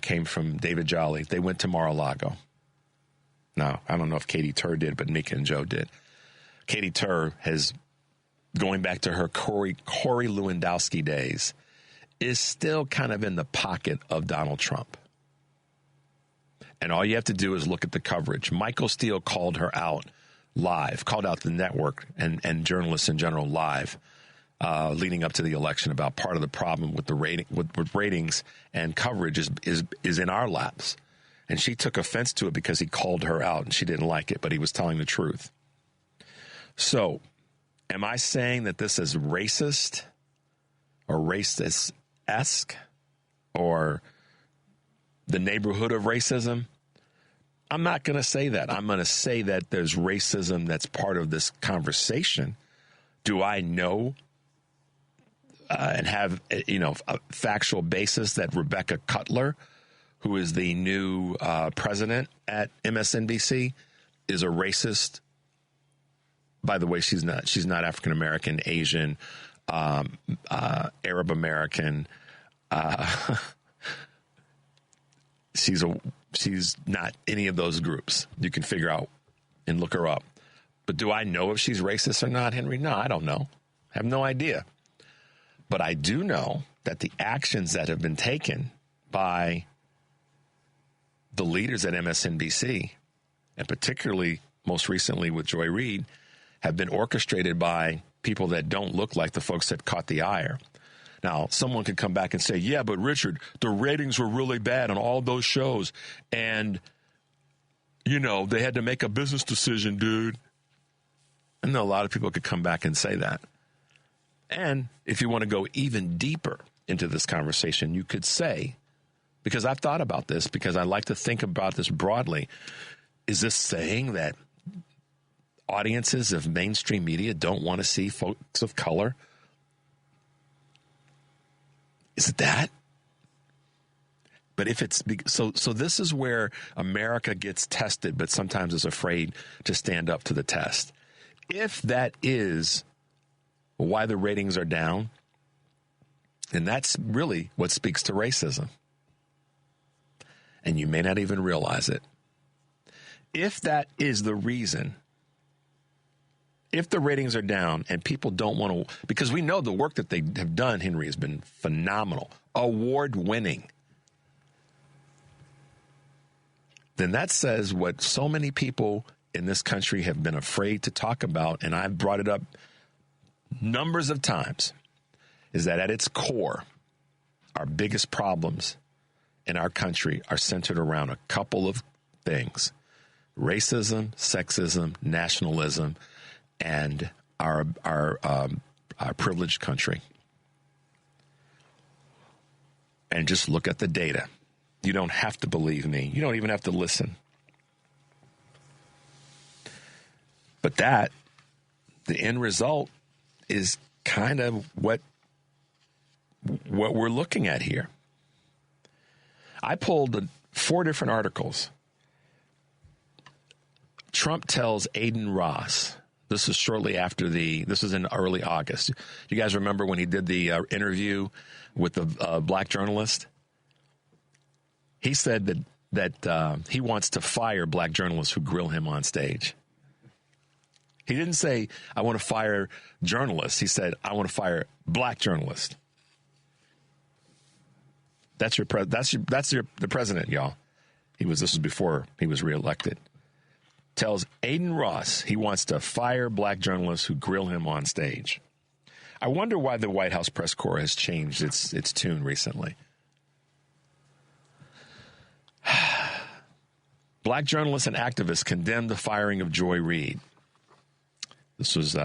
came from David Jolly, they went to Mar-a-Lago. No, I don't know if Katie Tur did, but Mika and Joe did. Katie Tur has, going back to her Corey Lewandowski days, is still kind of in the pocket of Donald Trump. And all you have to do is look at the coverage. Michael Steele called her out live, called out the network and journalists in general live, leading up to the election about part of the problem with the with ratings and coverage is in our laps. And she took offense to it because he called her out and she didn't like it, but he was telling the truth. So, am I saying that this is racist or racist-esque or the neighborhood of racism? I'm not going to say that. I'm going to say that there's racism that's part of this conversation. Do I know and have, a factual basis that Rebecca Cutler, who is the new president at MSNBC, is a racist? By the way, she's not African American, Asian, Arab American, she's not any of those groups. You can figure out and look her up. But do I know if she's racist or not, Henry? No, I don't know. I have no idea. But I do know that the actions that have been taken by the leaders at MSNBC, and particularly most recently with Joy Reid, have been orchestrated by people that don't look like the folks that caught the ire. Now, someone could come back and say, yeah, but Richard, the ratings were really bad on all those shows. And, you know, they had to make a business decision, dude. And a lot of people could come back and say that. And if you want to go even deeper into this conversation, you could say, because I've thought about this, because I like to think about this broadly, is this saying that audiences of mainstream media don't want to see folks of color? Is it that? But if it's so this is where America gets tested, but sometimes is afraid to stand up to the test. If that is why the ratings are down, and that's really what speaks to racism, and you may not even realize it. If that is the reason, if the ratings are down and people don't want to, because we know the work that they have done, Henry, has been phenomenal, award-winning, then that says what so many people in this country have been afraid to talk about, and I've brought it up numbers of times, is that at its core, our biggest problems in our country are centered around a couple of things: racism, sexism, nationalism, and our privileged country. And just look at the data. You don't have to believe me. You don't even have to listen. But that, the end result, is kind of what we're looking at here. I pulled 4 different articles. Trump tells Aiden Ross. This is shortly after this was in early August. You guys remember when he did the interview with the black journalist? He said that he wants to fire black journalists who grill him on stage. He didn't say, I want to fire journalists. He said, I want to fire black journalists. That's the president, y'all. This was before he was reelected. Tells Aiden Ross he wants to fire black journalists who grill him on stage. I wonder why the White House press corps has changed its tune recently. Black journalists and activists condemn the firing of Joy Reid. This was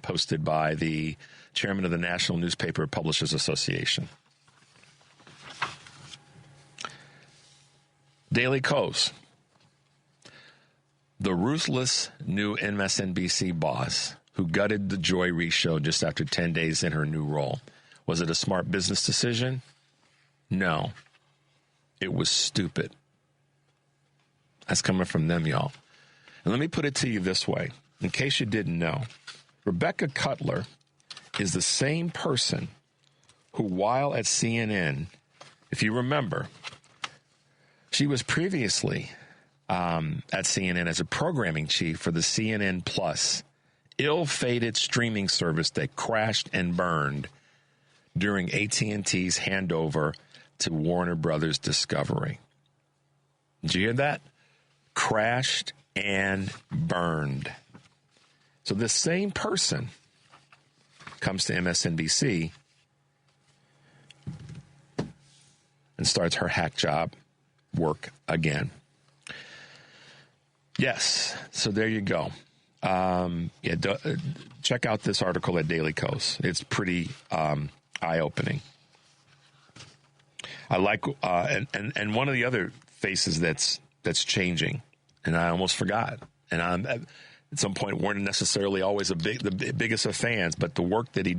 posted by the chairman of the National Newspaper Publishers Association. Daily Kos. The ruthless new MSNBC boss who gutted the Joy Reid show just after 10 days in her new role. Was it a smart business decision? No. It was stupid. That's coming from them, y'all. And let me put it to you this way, in case you didn't know. Rebecca Cutler is the same person who, while at CNN, if you remember, she was previously at CNN as a programming chief for the CNN Plus, ill-fated streaming service that crashed and burned during AT&T's handover to Warner Brothers Discovery. Did you hear that? Crashed and burned. So this same person comes to MSNBC and starts her hack job work again. Yes, so there you go. Check out this article at Daily Kos. It's pretty eye-opening. I like, and one of the other faces that's changing, and I almost forgot. And I'm at some point weren't necessarily always the biggest of fans, but the work that he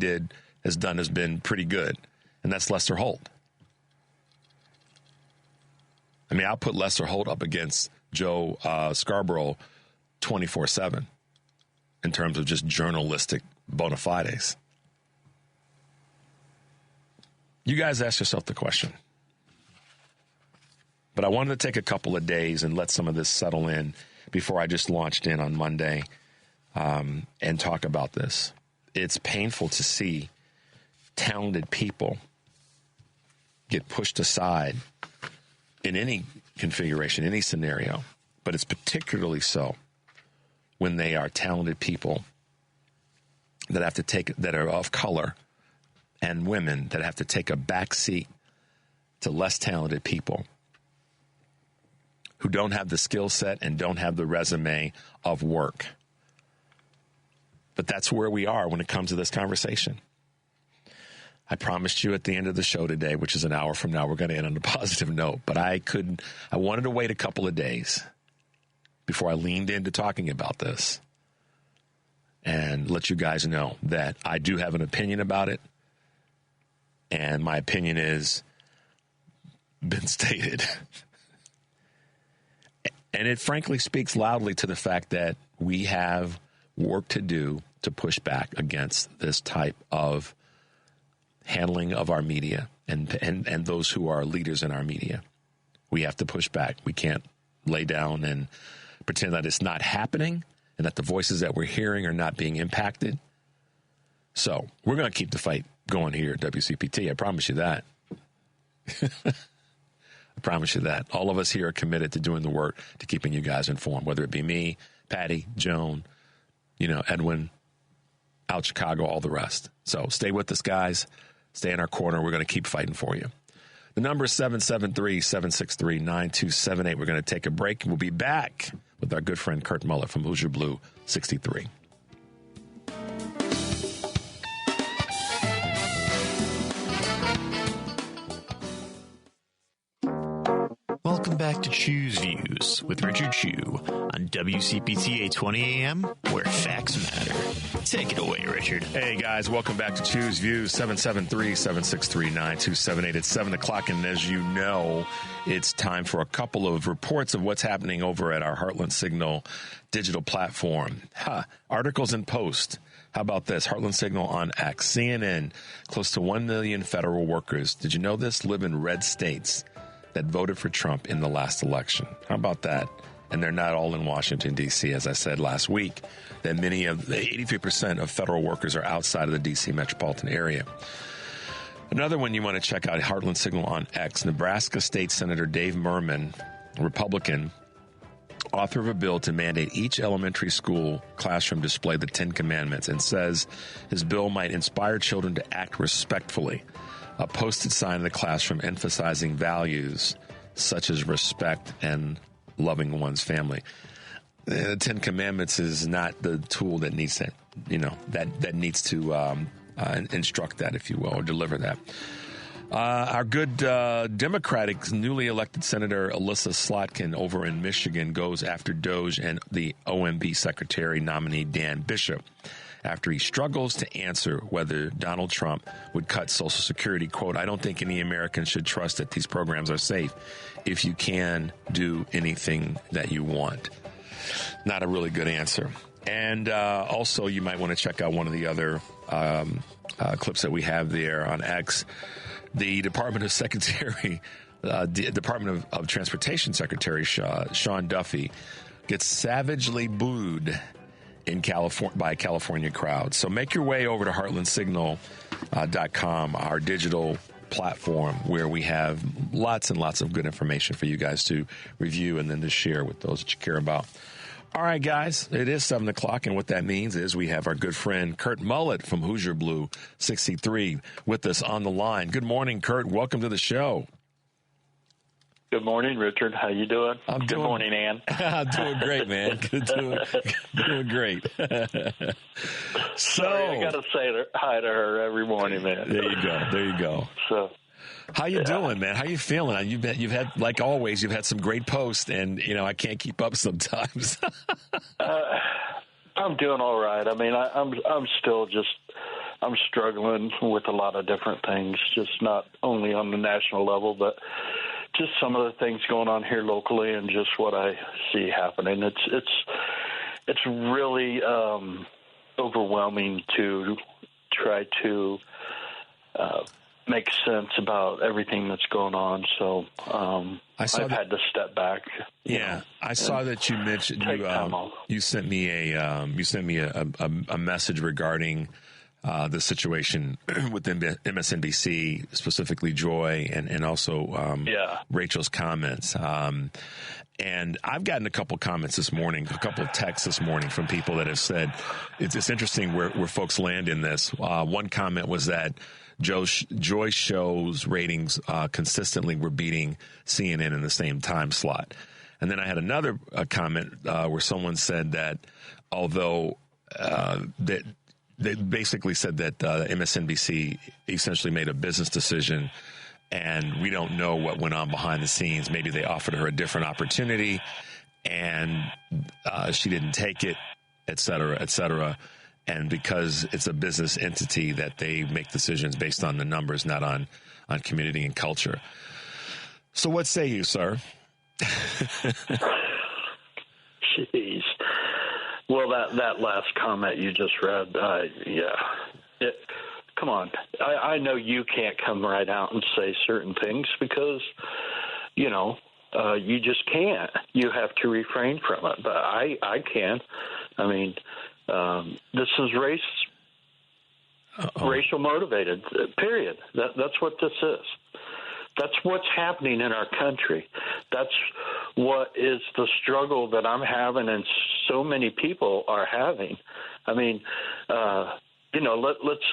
has been pretty good, and that's Lester Holt. I mean, I'll put Lester Holt up against Joe Scarborough 24/7 in terms of just journalistic bona fides. You guys ask yourself the question. But I wanted to take a couple of days and let some of this settle in before I just launched in on Monday and talk about this. It's painful to see talented people get pushed aside in any configuration, any scenario, but it's particularly so when they are talented people that have to that are of color and women that have to take a back seat to less talented people who don't have the skill set and don't have the resume of work. But that's where we are when it comes to this conversation. I promised you at the end of the show today, which is an hour from now, we're going to end on a positive note. But I wanted to wait a couple of days before I leaned into talking about this and let you guys know that I do have an opinion about it. And my opinion is been stated. And it frankly speaks loudly to the fact that we have work to do to push back against this type of handling of our media and those who are leaders in our media. We have to push back. We can't lay down and pretend that it's not happening and that the voices that we're hearing are not being impacted. So we're going to keep the fight going here at WCPT. I promise you that. I promise you that. All of us here are committed to doing the work, to keeping you guys informed, whether it be me, Patty, Joan, Edwin, out Chicago, all the rest. So stay with us, guys. Stay in our corner. We're going to keep fighting for you. The number is 773-763-9278. We're going to take a break, and we'll be back with our good friend Kurt Mullett from Hoosier Blue 63. Welcome back to Chew's Views with Richard Chew on WCPT 820 AM, where facts matter. Take it away, Richard. Hey, guys. Welcome back to Chew's Views, 773-763-9278. It's 7 o'clock, and as you know, it's time for a couple of reports of what's happening over at our Heartland Signal digital platform. Articles and posts. How about this? Heartland Signal on X. CNN, close to 1 million federal workers. Did you know this? Live in red states that voted for Trump in the last election. How about that? And they're not all in Washington, D.C., as I said last week, that 83% of federal workers are outside of the D.C. metropolitan area. Another one you want to check out, Heartland Signal on X. Nebraska State Senator Dave Merman, Republican, author of a bill to mandate each elementary school classroom display the 10 Commandments, and says his bill might inspire children to act respectfully. A posted sign in the classroom emphasizing values such as respect and loving one's family. The 10 Commandments is not the tool that needs to, that needs to instruct that, if you will, or deliver that. Our good Democratic newly elected Senator Alyssa Slotkin over in Michigan goes after DOJ and the OMB Secretary nominee Dan Bishop after he struggles to answer whether Donald Trump would cut Social Security. Quote, "I don't think any American should trust that these programs are safe if you can do anything that you want." Not a really good answer. And also, you might want to check out one of the other clips that we have there on X. The Department of Transportation Secretary Sean Duffy gets savagely booed in California by a California crowd. So make your way over to heartlandsignal.com, our digital platform where we have lots and lots of good information for you guys to review and then to share with those that you care about. All right, guys, it is 7 o'clock, and what that means is we have our good friend Kurt Mullett from Hoosier Blue 63 with us on the line. Good morning, Kurt. Welcome to the show. Good morning, Richard. How you doing? Good morning, Ann. I'm doing great, man. Doing great. Sorry, I got to say hi to her every morning, man. There you go. So, how you doing, man? How you feeling? You've had, like always, you've had some great posts, and I can't keep up sometimes. I'm doing all right. I mean, I'm still I'm struggling with a lot of different things, just not only on the national level, but just some of the things going on here locally and just what I see happening. It's really overwhelming to try to make sense about everything that's going on. So I've had to step back. I saw that you mentioned you sent me a message regarding the situation within MSNBC, specifically Joy, and also Rachel's comments. And I've gotten a couple comments this morning, a couple of texts this morning from people that have said it's interesting where folks land in this. One comment was that Joy Show's ratings consistently were beating CNN in the same time slot. And then I had another comment where someone said that although that they basically said that MSNBC essentially made a business decision, and we don't know what went on behind the scenes. Maybe they offered her a different opportunity, and she didn't take it, et cetera, et cetera. And because it's a business entity, that they make decisions based on the numbers, not on community and culture. So what say you, sir? Jeez. Well, that last comment you just read, come on. I know you can't come right out and say certain things because, you just can't. You have to refrain from it. But I can. I mean, this is racial motivated, period. That's what this is. That's what's happening in our country. That's what is the struggle that I'm having and so many people are having. I mean, let's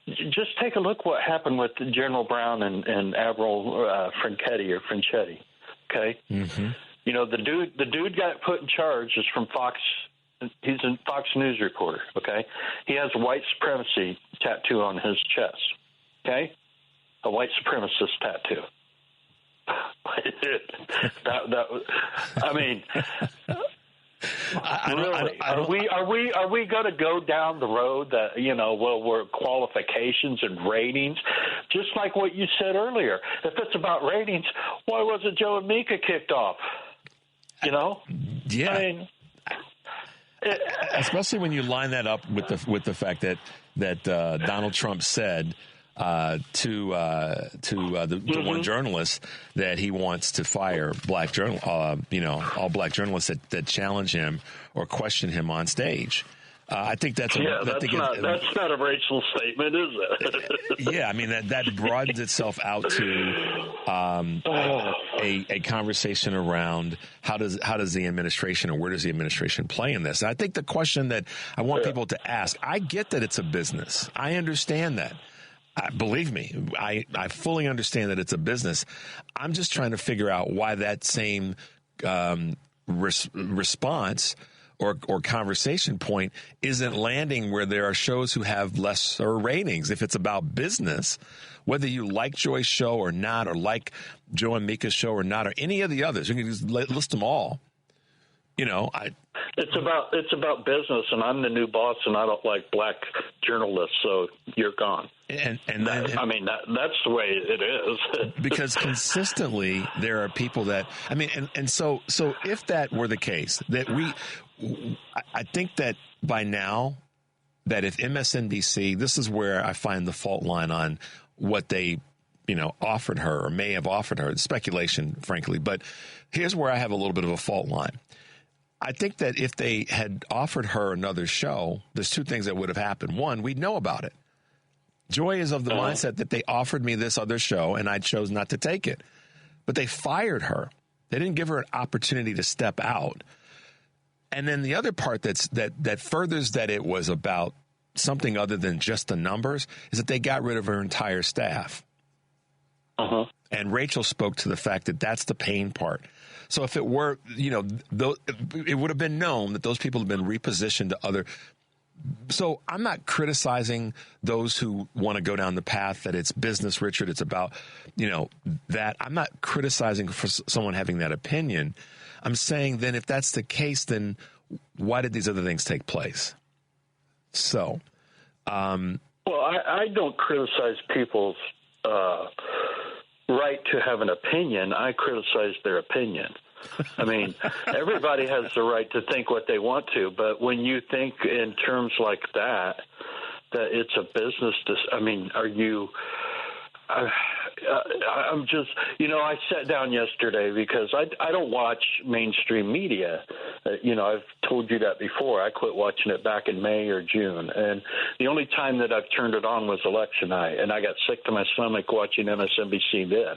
just take a look what happened with General Brown and Admiral Franchetti, okay? Mm-hmm. The dude got put in charge is from Fox. He's a Fox News reporter, okay? He has white supremacy tattoo on his chest, okay? A white supremacist tattoo. Are we going to go down the road that we're qualifications and ratings, just like what you said earlier? If it's about ratings, why wasn't Joe and Mika kicked off? Yeah. I mean, especially when you line that up with the fact that Donald Trump said to the one journalist that he wants to fire all black journalists that challenge him or question him on stage. I think that's not a racial statement, is it? Yeah, I mean that broadens itself out to a conversation around how does the administration, or where does the administration play in this? And I think the question that I want people to ask, I get that it's a business. I understand that. Believe me, I fully understand that it's a business. I'm just trying to figure out why that same response or conversation point isn't landing where there are shows who have lesser ratings. If it's about business, whether you like Joy's show or not, or like Joe and Mika's show or not, or any of the others, you can just list them all. It's about business, and I'm the new boss, and I don't like black journalists, so you're gone. And that's the way it is. Because consistently there are people that so if that were the case, that I think that by now, that if MSNBC, this is where I find the fault line on what they offered her or may have offered her. It's speculation, frankly, but here's where I have a little bit of a fault line. I think that if they had offered her another show, there's two things that would have happened. One, we'd know about it. Joy is of the mindset that they offered me this other show and I chose not to take it. But they fired her. They didn't give her an opportunity to step out. And then the other part that furthers that it was about something other than just the numbers is that they got rid of her entire staff. Uh-huh. And Rachel spoke to the fact that that's the pain part. So if it were, it would have been known that those people have been repositioned to other. So I'm not criticizing those who want to go down the path that it's business, Richard. It's about, that. I'm not criticizing for someone having that opinion. I'm saying then if that's the case, then why did these other things take place? So. Well, I don't criticize people's right to have an opinion. I criticize their opinion. I mean, everybody has the right to think what they want to, but when you think in terms like that it's a business, are you I'm just, I sat down yesterday because I don't watch mainstream media. I've told you that before. I quit watching it back in May or June. And the only time that I've turned it on was election night. And I got sick to my stomach watching MSNBC then.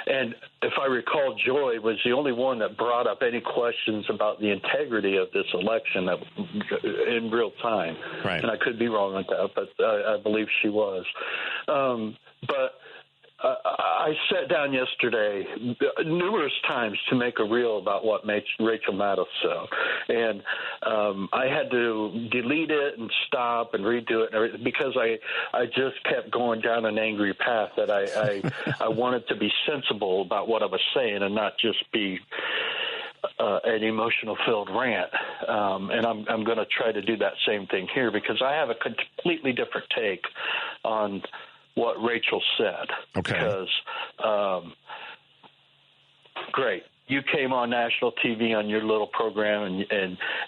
And if I recall, Joy was the only one that brought up any questions about the integrity of this election in real time. Right. And I could be wrong on that, but I believe she was. But I sat down yesterday numerous times to make a reel about what makes Rachel Maddow so. And I had to delete it and stop and redo it and everything because I just kept going down an angry path that I wanted to be sensible about what I was saying and not just be an emotional-filled rant. And I'm going to try to do that same thing here because I have a completely different take on what Rachel said. Okay. Because, great. You came on national TV on your little program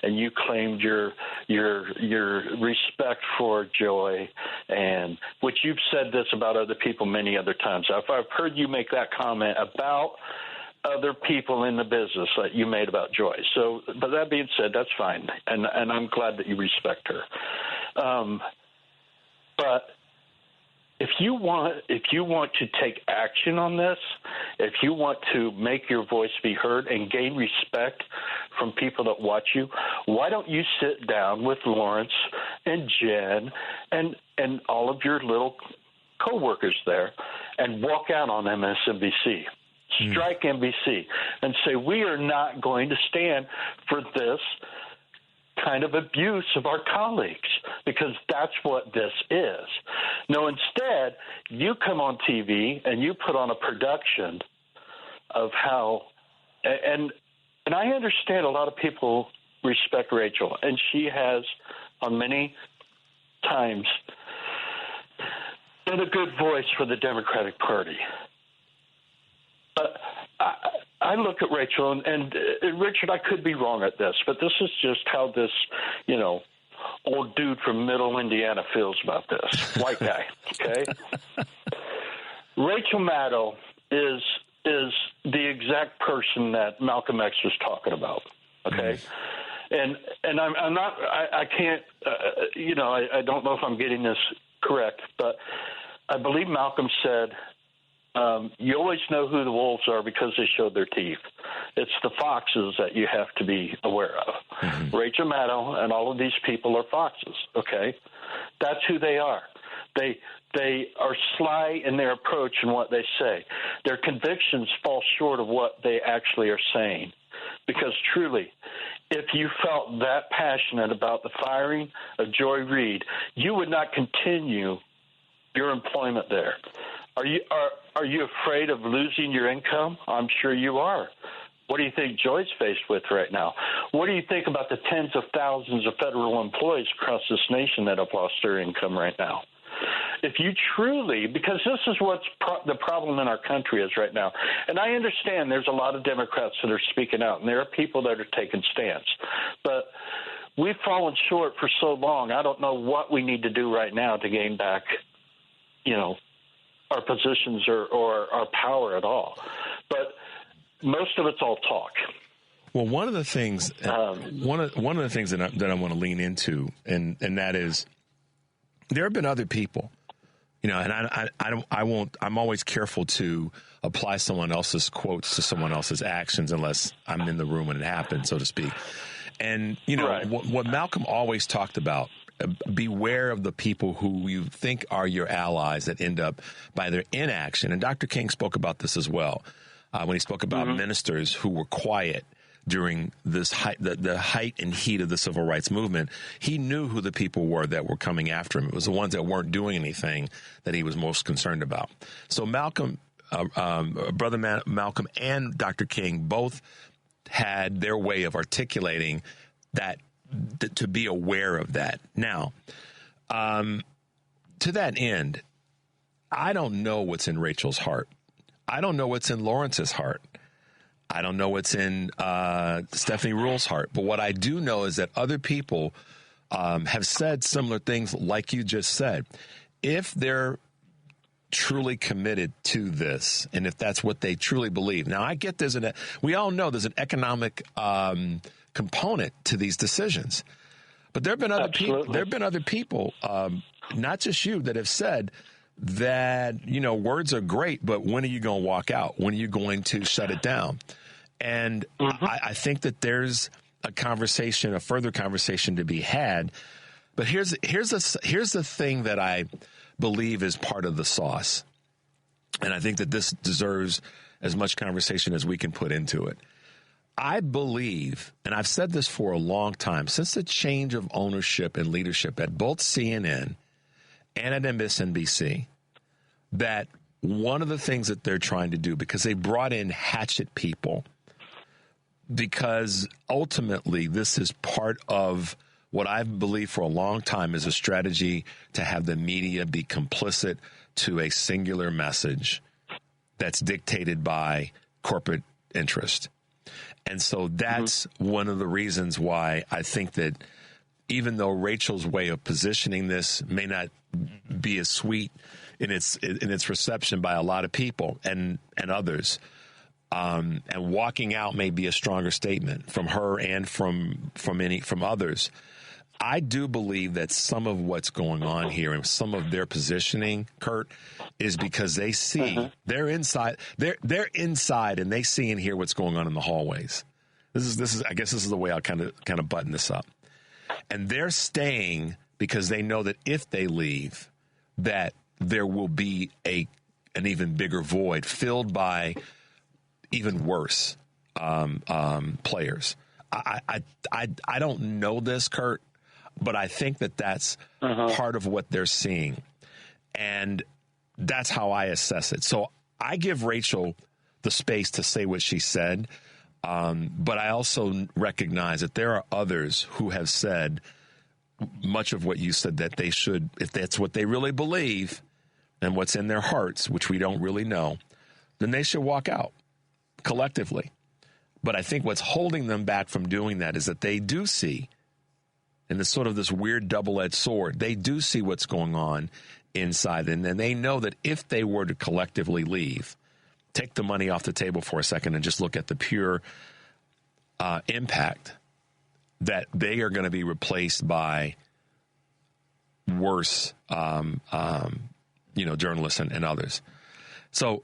and you claimed your respect for Joy, and which you've said this about other people many other times. I've heard you make that comment about other people in the business that you made about Joy. So, but that being said, that's fine, and I'm glad that you respect her. But if you want to take action on this, if you want to make your voice be heard and gain respect from people that watch you, why don't you sit down with Lawrence and Jen and all of your little coworkers there and walk out on MSNBC, strike NBC, and say, we are not going to stand for this kind of abuse of our colleagues, because that's what this is. No, instead, you come on TV and you put on a production of how, and I understand a lot of people respect Rachel, and she has on many times been a good voice for the Democratic Party. But I look at Rachel, and Richard, I could be wrong at this, but this is just how this, old dude from Middle Indiana feels about this. White guy, okay? Rachel Maddow is the exact person that Malcolm X was talking about, okay? And I'm not, I can't, I don't know if I'm getting this correct, but I believe Malcolm said, you always know who the wolves are because they showed their teeth. It's the foxes that you have to be aware of. Mm-hmm. Rachel Maddow and all of these people are foxes, okay? That's who they are. They are sly in their approach and what they say. Their convictions fall short of what they actually are saying. Because truly, if you felt that passionate about the firing of Joy Reid, you would not continue your employment there. Are you afraid of losing your income? I'm sure you are. What do you think Joy's faced with right now? What do you think about the tens of thousands of federal employees across this nation that have lost their income right now? If you truly, because this is what's the problem in our country is right now, and I understand there's a lot of Democrats that are speaking out, and there are people that are taking stands, but we've fallen short for so long. I don't know what we need to do right now to gain back, our positions or our power at all. But most of it's all talk. Well, one of the things, one of the things that I want to lean into, and that is, there have been other people, and I won't. I'm always careful to apply someone else's quotes to someone else's actions unless I'm in the room when it happens, so to speak. And right. What Malcolm always talked about. Beware of the people who you think are your allies that end up by their inaction. And Dr. King spoke about this as well when he spoke about ministers who were quiet during this the height and heat of the civil rights movement. He knew who the people were that were coming after him. It was the ones that weren't doing anything that he was most concerned about. So Malcolm, Brother Malcolm and Dr. King both had their way of articulating that, to be aware of that. Now, to that end, I don't know what's in Rachel's heart. I don't know what's in Lawrence's heart. I don't know what's in Stephanie Rule's heart. But what I do know is that other people have said similar things like you just said. If they're truly committed to this, and if that's what they truly believe. Now, I get we all know there's an economic component to these decisions, but there have been other people. There have been other people, not just you, that have said that words are great, but when are you going to walk out? When are you going to shut it down? And I think that there's a further conversation to be had. But here's the thing that I believe is part of the sauce. And I think that this deserves as much conversation as we can put into it. I believe, and I've said this for a long time, since the change of ownership and leadership at both CNN and at MSNBC, that one of the things that they're trying to do, because they brought in hatchet people, because ultimately this is part of what I've believed for a long time is a strategy to have the media be complicit to a singular message that's dictated by corporate interest. And so that's one of the reasons why I think that even though Rachel's way of positioning this may not be as sweet in its reception by a lot of people and others, and walking out may be a stronger statement from her and from others, I do believe that some of what's going on here and some of their positioning, Kurt, is because they see they're inside and they see and hear what's going on in the hallways. This is I guess this is the way I'll kind of button this up. And they're staying because they know that if they leave, that there will be an even bigger void filled by even worse players. I don't know this, Kurt, but I think that that's part of what they're seeing. And that's how I assess it. So I give Rachel the space to say what she said, but I also recognize that there are others who have said much of what you said, that they should, if that's what they really believe and what's in their hearts, which we don't really know, then they should walk out collectively. But I think what's holding them back from doing that is that they do see, and it's sort of this weird double-edged sword, they do see what's going on inside, and they know that if they were to collectively leave, take the money off the table for a second and just look at the pure impact, that they are going to be replaced by worse, journalists and others. So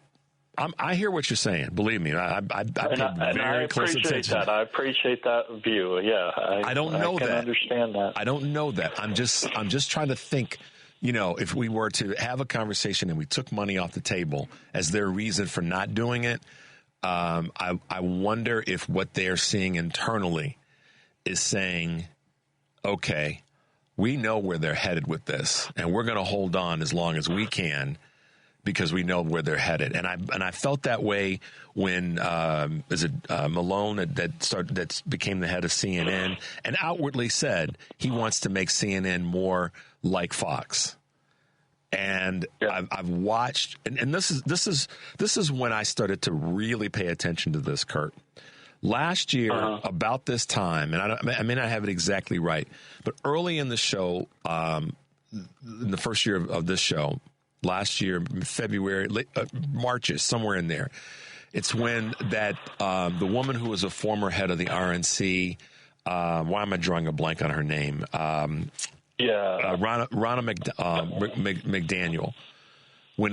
I hear what you're saying. Believe me, I pay very close attention. I appreciate that view. Yeah, I don't know that. I understand that. I don't know that. I'm just trying to think. If we were to have a conversation and we took money off the table as their reason for not doing it, I wonder if what they're seeing internally is saying, okay, we know where they're headed with this, and we're going to hold on as long as we can because we know where they're headed. And I felt that way when Malone that became the head of CNN and outwardly said he wants to make CNN more like Fox. And I've watched, and this is when I started to really pay attention to this, Kurt. Last year, about this time, and I may not have it exactly right, but early in the show, in the first year of this show, last year, February, March, somewhere in there, it's when that the woman who was a former head of the RNC, why am I drawing a blank on her name? Ronna McDaniel. When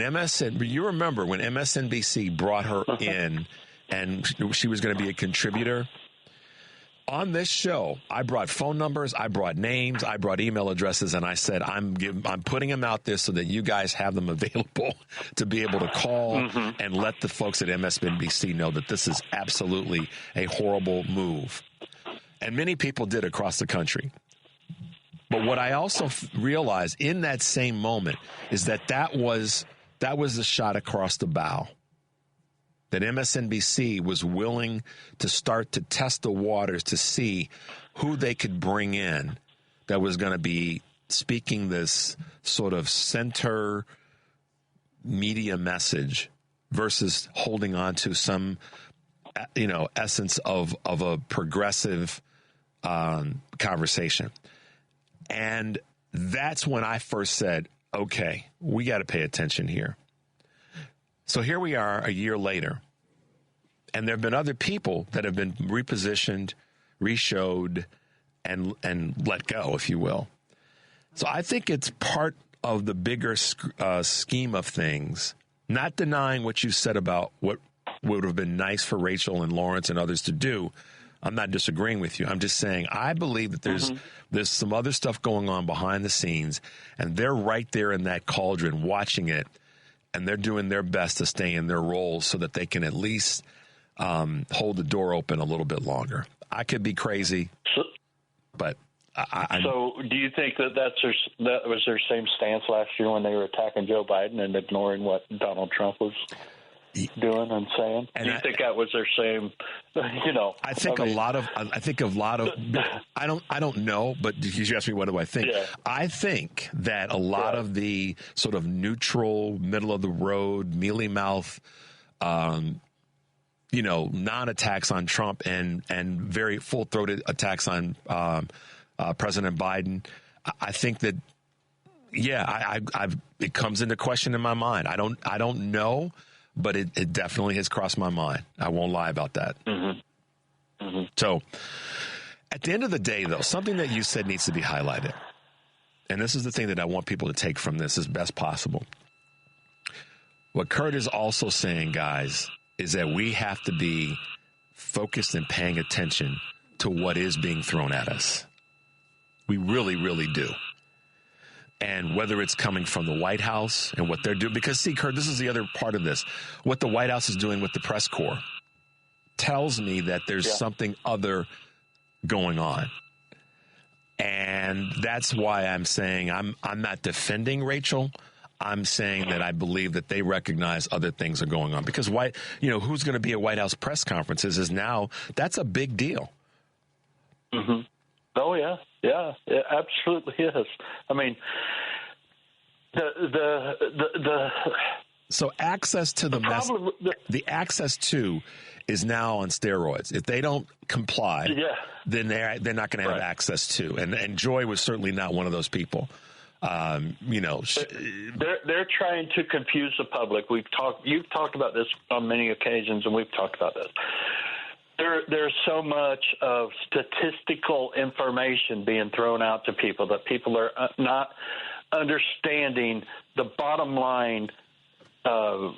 you remember when MSNBC brought her in and she was going to be a contributor on this show, I brought phone numbers, I brought names, I brought email addresses, and I said, I'm putting them out there so that you guys have them available to be able to call and let the folks at MSNBC know that this is absolutely a horrible move. And many people did across the country. But what I also realized in that same moment is that was the shot across the bow. That MSNBC was willing to start to test the waters to see who they could bring in that was going to be speaking this sort of center media message versus holding on to some, essence of a progressive conversation. And that's when I first said, okay, we got to pay attention here. So here we are a year later, and there have been other people that have been repositioned, reshowed, and let go, if you will. So I think it's part of the bigger scheme of things, not denying what you said about what would have been nice for Rachel and Lawrence and others to do. I'm not disagreeing with you. I'm just saying I believe that there's some other stuff going on behind the scenes, and they're right there in that cauldron watching it, and they're doing their best to stay in their roles so that they can at least hold the door open a little bit longer. I could be crazy, but So do you think that that was their same stance last year when they were attacking Joe Biden and ignoring what Donald Trump was doing and saying? Do you think that was their same, I think a lot of I don't know, but you asked me what do I think? Yeah. I think that a lot of the sort of neutral, middle of the road, mealy mouth, non-attacks on Trump and very full-throated attacks on President Biden. I think that, it comes into question in my mind. I don't know. But it definitely has crossed my mind. I won't lie about that. Mm-hmm. Mm-hmm. So at the end of the day, though, something that you said needs to be highlighted. And this is the thing that I want people to take from this as best possible. What Kurt is also saying, guys, is that we have to be focused and paying attention to what is being thrown at us. We really, really do. And whether it's coming from the White House and what they're doing, because see, Kurt, this is the other part of this. What the White House is doing with the press corps tells me that there's something other going on. And that's why I'm saying I'm not defending Rachel. I'm saying that I believe that they recognize other things are going on, because who's going to be at White House press conferences is now, that's a big deal. Mm-hmm. Oh, yeah. Yeah, it absolutely is. I mean, so access to the access to is now on steroids. If they don't comply, then they're not going to have access to. And Joy was certainly not one of those people. They're trying to confuse the public. You've talked about this on many occasions, and we've talked about this. There's so much of statistical information being thrown out to people that people are not understanding the bottom line. The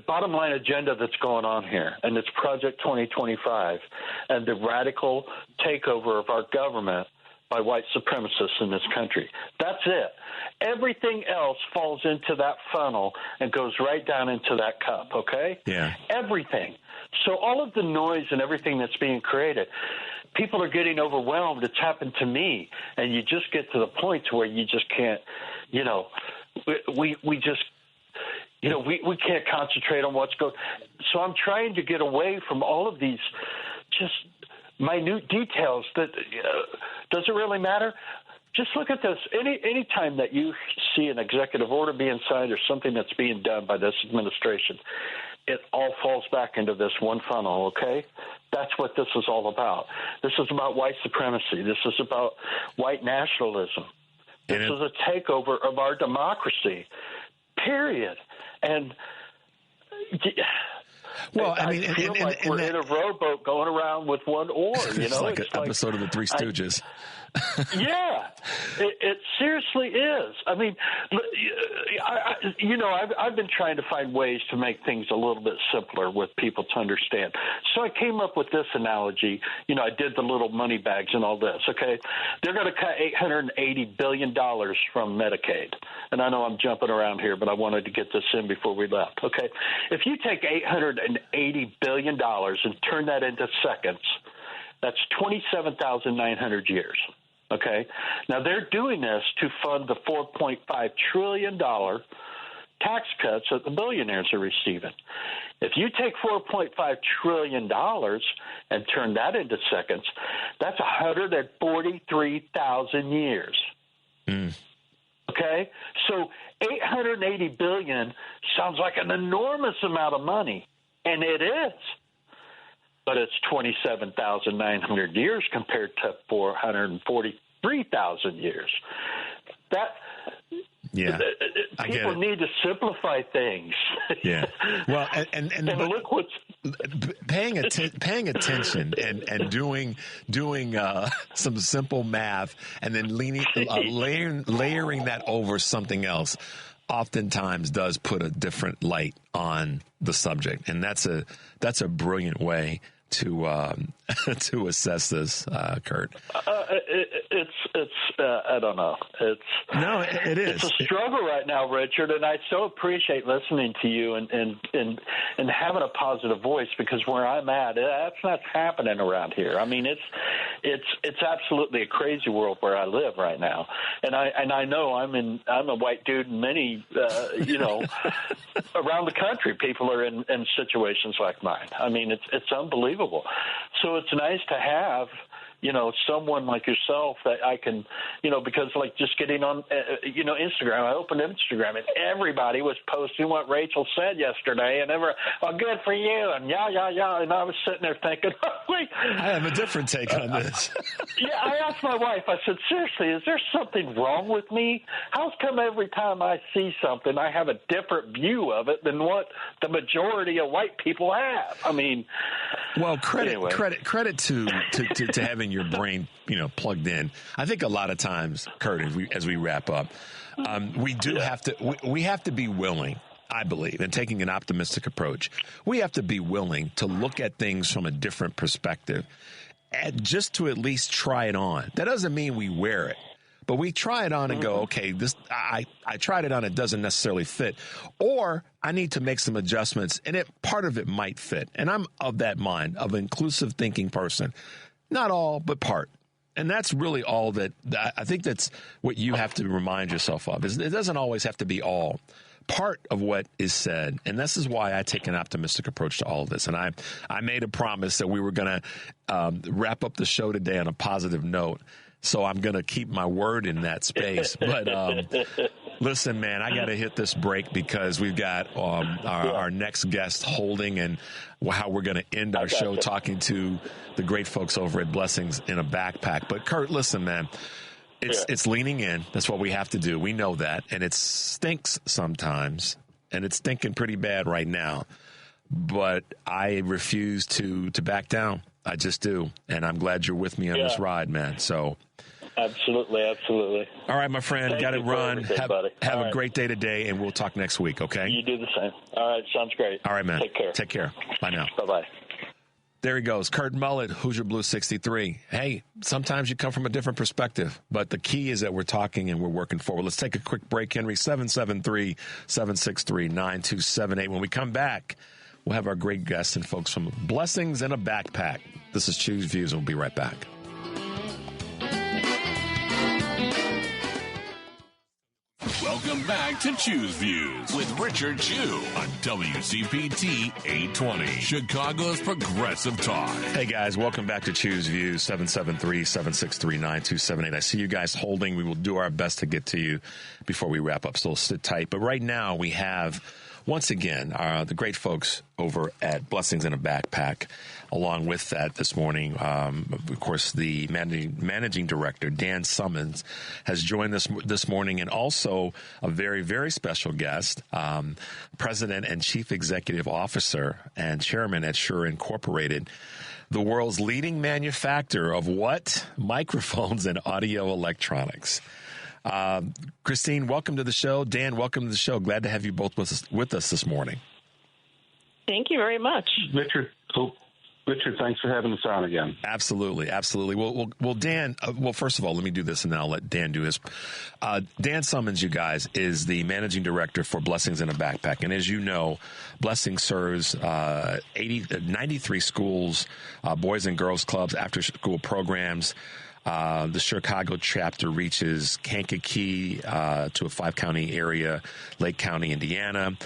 bottom line agenda that's going on here, and it's Project 2025, and the radical takeover of our government by white supremacists in this country. That's it. Everything else falls into that funnel and goes right down into that cup, okay? Yeah. Everything. So all of the noise and everything that's being created, people are getting overwhelmed. It's happened to me. And you just get to the point to where you just can't, we can't concentrate on what's going. So I'm trying to get away from all of these just minute details that does it really matter? Just look at this. Any time that you see an executive order being signed or something that's being done by this administration, it all falls back into this one funnel, okay? That's what this is all about. This is about white supremacy. This is about white nationalism. This is a takeover of our democracy, period. And well, I feel like we're in a rowboat going around with one oar. It's like an episode of the Three Stooges. Yeah, it seriously is. I mean, I've been trying to find ways to make things a little bit simpler with people to understand. So I came up with this analogy. I did the little money bags and all this, okay? They're going to cut $880 billion from Medicaid. And I know I'm jumping around here, but I wanted to get this in before we left, okay? If you take $880 billion and turn that into seconds, that's 27,900 years. Okay. Now they're doing this to fund the $4.5 trillion tax cuts that the billionaires are receiving. If you take $4.5 trillion and turn that into seconds, that's 143,000 years. Mm. Okay. So 880 billion sounds like an enormous amount of money, and it is. But it's 27,900 years compared to 443,000 years. Yeah. People need to simplify things. Yeah. Well, and look what's paying attention and doing some simple math and then layering that over something else oftentimes does put a different light on the subject, and that's a brilliant way to to assess this, Kurt. It's I don't know. It is. It's a struggle right now, Richard, and I so appreciate listening to you and having a positive voice, because where I'm at, that's not happening around here. I mean, it's absolutely a crazy world where I live right now, and I know I'm a white dude, and many around the country people are in situations like mine. I mean, it's unbelievable. So it's nice to have, someone like yourself that I can, because like just getting on, Instagram, I opened Instagram and everybody was posting what Rachel said yesterday, and they were, well, good for you, and yeah. And I was sitting there thinking, wait. I have a different take on this. Yeah, I asked my wife, I said, seriously, is there something wrong with me? How come every time I see something, I have a different view of it than what the majority of white people have? I mean, well, credit to having your brain, plugged in. I think a lot of times, Kurt, as we wrap up, we have to be willing, I believe, and taking an optimistic approach. We have to be willing to look at things from a different perspective, and just to at least try it on. That doesn't mean we wear it, but we try it on and go, okay, I tried it on, it doesn't necessarily fit, or I need to make some adjustments, and part of it might fit. And I'm of that mind, of an inclusive thinking person. Not all, but part. And that's really all that I think that's what you have to remind yourself of. It doesn't always have to be all. Part of what is said, and this is why I take an optimistic approach to all of this. And I made a promise that we were going to wrap up the show today on a positive note. So I'm going to keep my word in that space. But listen, man, I got to hit this break because we've got our next guest holding, and how we're going to end our show talking to the great folks over at Blessings in a Backpack. But Kurt, listen, man, it's leaning in. That's what we have to do. We know that. And it stinks sometimes, and it's stinking pretty bad right now. But I refuse to back down. I just do. And I'm glad you're with me on this ride, man. So absolutely. All right, my friend, got to run. Have a right. great day today, and we'll talk next week, okay? You do the same. All right, sounds great. All right, man. Take care. Bye now. Bye-bye. There he goes, Kurt Mullet, Hoosier Blue 63. Hey, sometimes you come from a different perspective, but the key is that we're talking and we're working forward. Let's take a quick break, Henry. 773-763-9278. When we come back, we'll have our great guests and folks from Blessings in a Backpack. This is Choose Views, and we'll be right back. Welcome back to Choose Views with Richard Chew on WCPT 820, Chicago's Progressive Talk. Hey, guys, welcome back to Choose Views, 773-763-9278. I see you guys holding. We will do our best to get to you before we wrap up, so sit tight. But right now we have, once again, the great folks over at Blessings in a Backpack. Along with that, this morning, of course, the managing director, Dan Summons, has joined us this morning, and also a very, very special guest, President and Chief Executive Officer and Chairman at Shure Incorporated, the world's leading manufacturer of what? Microphones and audio electronics. Christine, welcome to the show. Dan, welcome to the show. Glad to have you both with us this morning. Thank you very much. Richard, thanks for having us on again. Absolutely. Well, Dan, first of all, let me do this, and then I'll let Dan do his. Dan Summons, you guys, is the managing director for Blessings in a Backpack. And as you know, Blessings serves 93 schools, boys and girls clubs, after-school programs. The Chicago chapter reaches Kankakee to a 5-county area, Lake County, Indiana.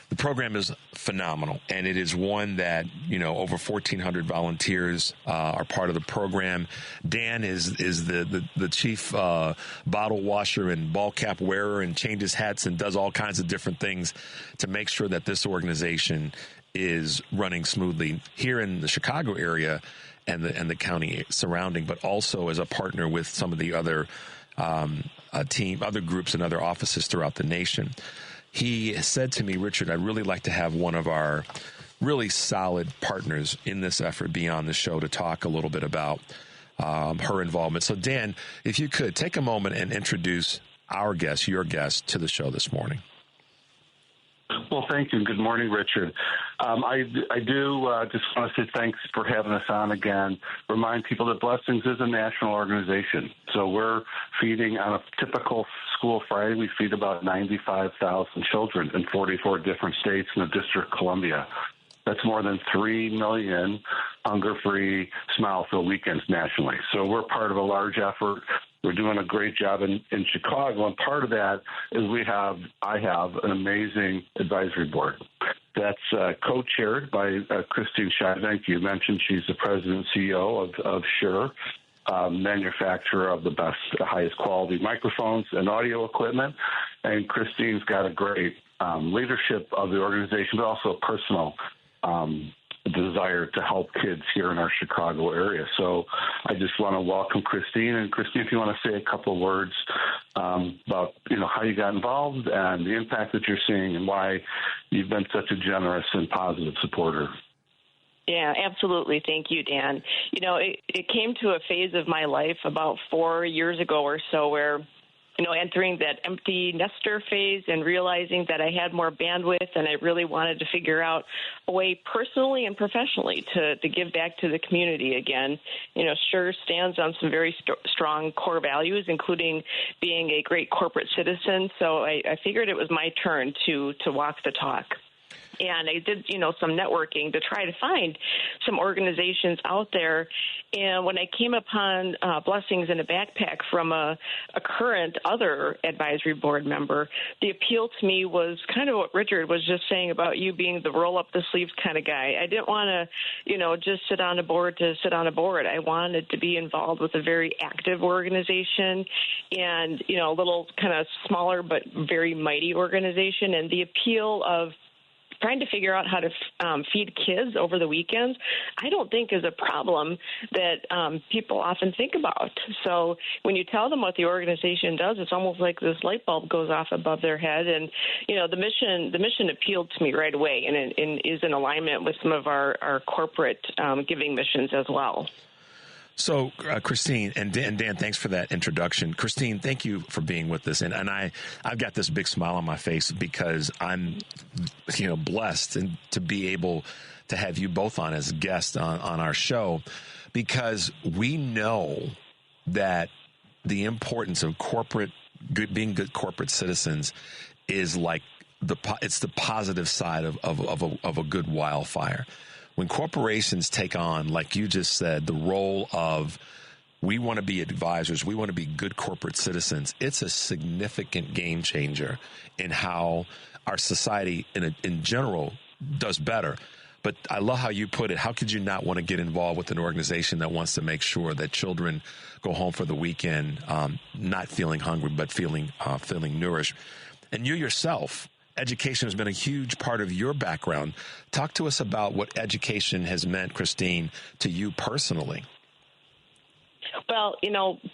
The program is phenomenal, and it is one that, over 1,400 volunteers are part of the program. Dan is the chief bottle washer and ball cap wearer, and changes hats and does all kinds of different things to make sure that this organization is running smoothly here in the Chicago area and the county surrounding, but also as a partner with some of the other team, other groups and other offices throughout the nation. He said to me, Richard, I'd really like to have one of our really solid partners in this effort be on the show to talk a little bit about her involvement. So, Dan, if you could take a moment and introduce our guest, your guest, to the show this morning. Well, thank you. Good morning, Richard. I do just want to say thanks for having us on again. Remind people that Blessings is a national organization. So we're feeding on a typical school Friday. We feed about 95,000 children in 44 different states in the District of Columbia. That's more than 3 million hunger-free, smile-filled weekends nationally. So we're part of a large effort. We're doing a great job in Chicago, and part of that is I have an amazing advisory board that's co-chaired by Christine Scheidink. You mentioned she's the president and CEO of Shure, manufacturer of the best, highest quality microphones and audio equipment. And Christine's got a great leadership of the organization, but also a personal desire to help kids here in our Chicago area. So I just want to welcome Christine. And Christine, if you want to say a couple of words about, how you got involved and the impact that you're seeing and why you've been such a generous and positive supporter. Yeah, absolutely. Thank you, Dan. It came to a phase of my life about 4 years ago or so where entering that empty nester phase and realizing that I had more bandwidth and I really wanted to figure out a way personally and professionally to give back to the community again. Sure stands on some very strong core values, including being a great corporate citizen. So I figured it was my turn to walk the talk. And I did, some networking to try to find some organizations out there. And when I came upon Blessings in a backpack from a current other advisory board member, the appeal to me was kind of what Richard was just saying about you being the roll up the sleeves kind of guy. I didn't want to, just sit on a board to sit on a board. I wanted to be involved with a very active organization and, a little kind of smaller but very mighty organization. And the appeal of trying to figure out how to feed kids over the weekends, I don't think is a problem that people often think about. So when you tell them what the organization does, it's almost like this light bulb goes off above their head. And, the mission appealed to me right away and is in alignment with some of our corporate giving missions as well. So, Christine and Dan, thanks for that introduction. Christine, thank you for being with us. And I've got this big smile on my face because I'm, blessed to be able to have you both on as guests on our show, because we know that the importance of being good corporate citizens is like it's the positive side of a good wildfire. When corporations take on, like you just said, the role of we want to be advisors, we want to be good corporate citizens, it's a significant game changer in how our society in general does better. But I love how you put it. How could you not want to get involved with an organization that wants to make sure that children go home for the weekend not feeling hungry, but feeling nourished? And you yourself, education has been a huge part of your background. Talk to us about what education has meant, Christine, to you personally. Well,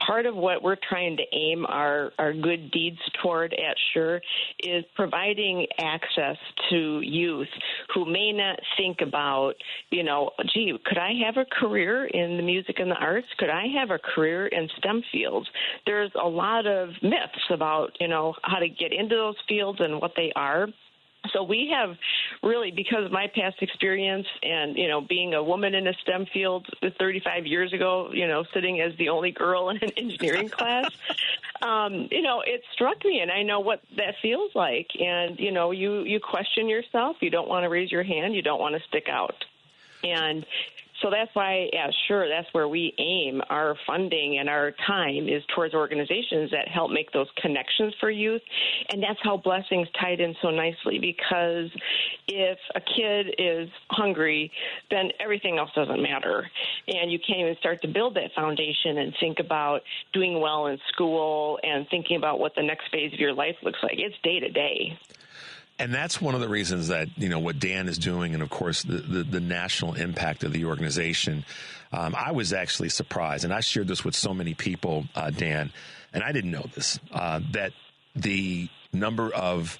part of what we're trying to aim our good deeds toward at Shure is providing access to youth who may not think about, gee, could I have a career in the music and the arts? Could I have a career in STEM fields? There's a lot of myths about, how to get into those fields and what they are. So we have really, because of my past experience and, being a woman in a STEM field 35 years ago, sitting as the only girl in an engineering class, it struck me, and I know what that feels like. And, you question yourself. You don't want to raise your hand. You don't want to stick out. And so that's why, Sure, that's where we aim our funding and our time is towards organizations that help make those connections for youth. And that's how Blessings tied in so nicely, because if a kid is hungry, then everything else doesn't matter. And you can't even start to build that foundation and think about doing well in school and thinking about what the next phase of your life looks like. It's day to day. And that's one of the reasons that, what Dan is doing, and of course the national impact of the organization. I was actually surprised, and I shared this with so many people, Dan, and I didn't know this, that the number of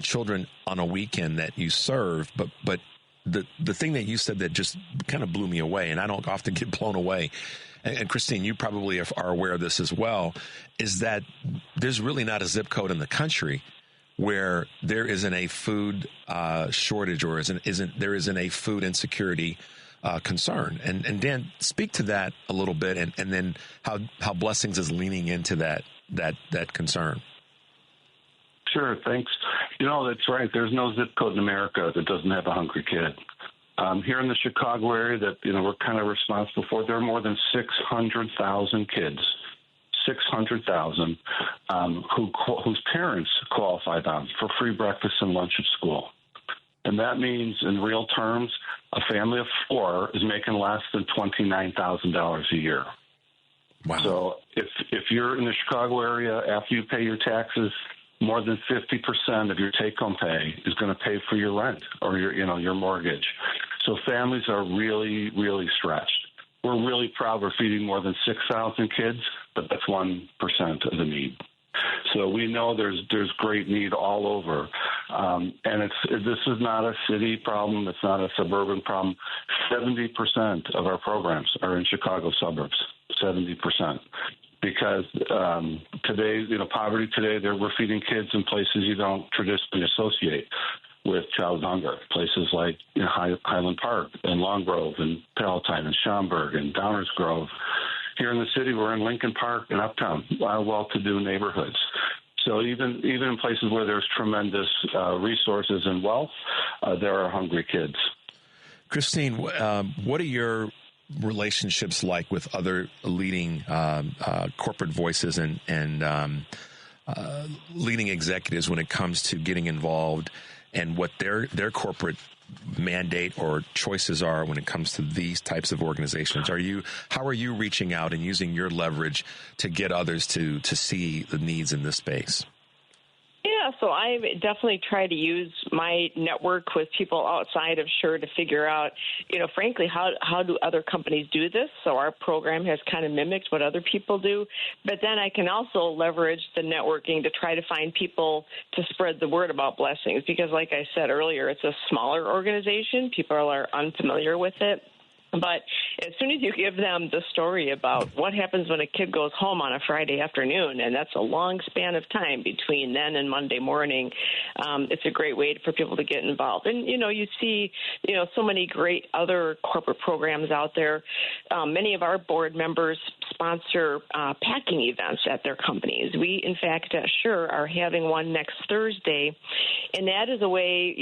children on a weekend that you serve, but the thing that you said that just kind of blew me away, and I don't often get blown away, and Christine, you probably are aware of this as well, is that there's really not a zip code in the country where there isn't a food shortage or there isn't a food insecurity concern. And Dan, speak to that a little bit, and then how Blessings is leaning into that concern. Sure, thanks. That's right. There's no zip code in America that doesn't have a hungry kid. Here in the Chicago area that, we're kind of responsible for, there are more than 600,000 kids, 600,000, whose parents qualify them for free breakfast and lunch at school. And that means, in real terms, a family of 4 is making less than $29,000 a year. Wow. So if you're in the Chicago area, after you pay your taxes, more than 50% of your take-home pay is going to pay for your rent or your mortgage. So families are really, really stretched. We're really proud we're feeding more than 6,000 kids, but that's 1% of the need. So we know there's great need all over, and this is not a city problem. It's not a suburban problem. 70% of our programs are in Chicago suburbs. 70%. Because today, poverty today, we're feeding kids in places you don't traditionally associate with child hunger. Places like Highland Park and Long Grove and Palatine and Schaumburg and Downers Grove. Here in the city, we're in Lincoln Park and Uptown, well-to-do neighborhoods. So even in places where there's tremendous resources and wealth, there are hungry kids. Christine, what are your relationships like with other leading corporate voices and leading executives when it comes to getting involved and what their corporate mandate or choices are when it comes to these types of organizations? How are you reaching out and using your leverage to get others to see the needs in this space? Yeah, so I definitely try to use my network with people outside of SURE to figure out, frankly, how do other companies do this? So our program has kind of mimicked what other people do. But then I can also leverage the networking to try to find people to spread the word about Blessings. Because like I said earlier, it's a smaller organization. People are unfamiliar with it. But as soon as you give them the story about what happens when a kid goes home on a Friday afternoon, and that's a long span of time between then and Monday morning, it's a great way for people to get involved. And, you see, so many great other corporate programs out there. Many of our board members sponsor packing events at their companies. We, in fact, SURE are having one next Thursday, and that is a way,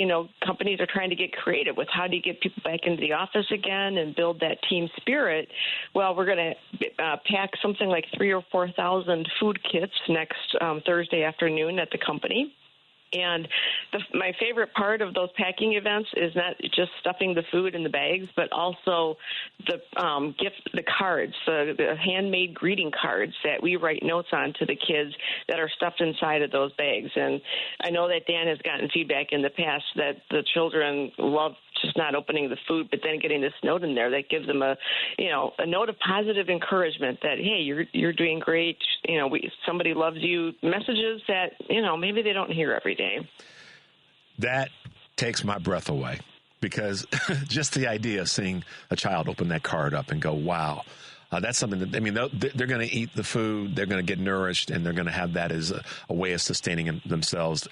companies are trying to get creative with how do you get people back into the office again and build that team spirit. Well, we're going to pack something like 3,000 or 4,000 food kits next Thursday afternoon at the company. And my favorite part of those packing events is not just stuffing the food in the bags, but also the cards, the handmade greeting cards that we write notes on to the kids that are stuffed inside of those bags. And I know that Dan has gotten feedback in the past that the children love just not opening the food, but then getting this note in there that gives them a note of positive encouragement that, hey, you're doing great. Somebody loves you. Messages that, maybe they don't hear every day. That takes my breath away because just the idea of seeing a child open that card up and go, wow, that's something that, they're going to eat the food, they're going to get nourished, and they're going to have that as a way of sustaining themselves,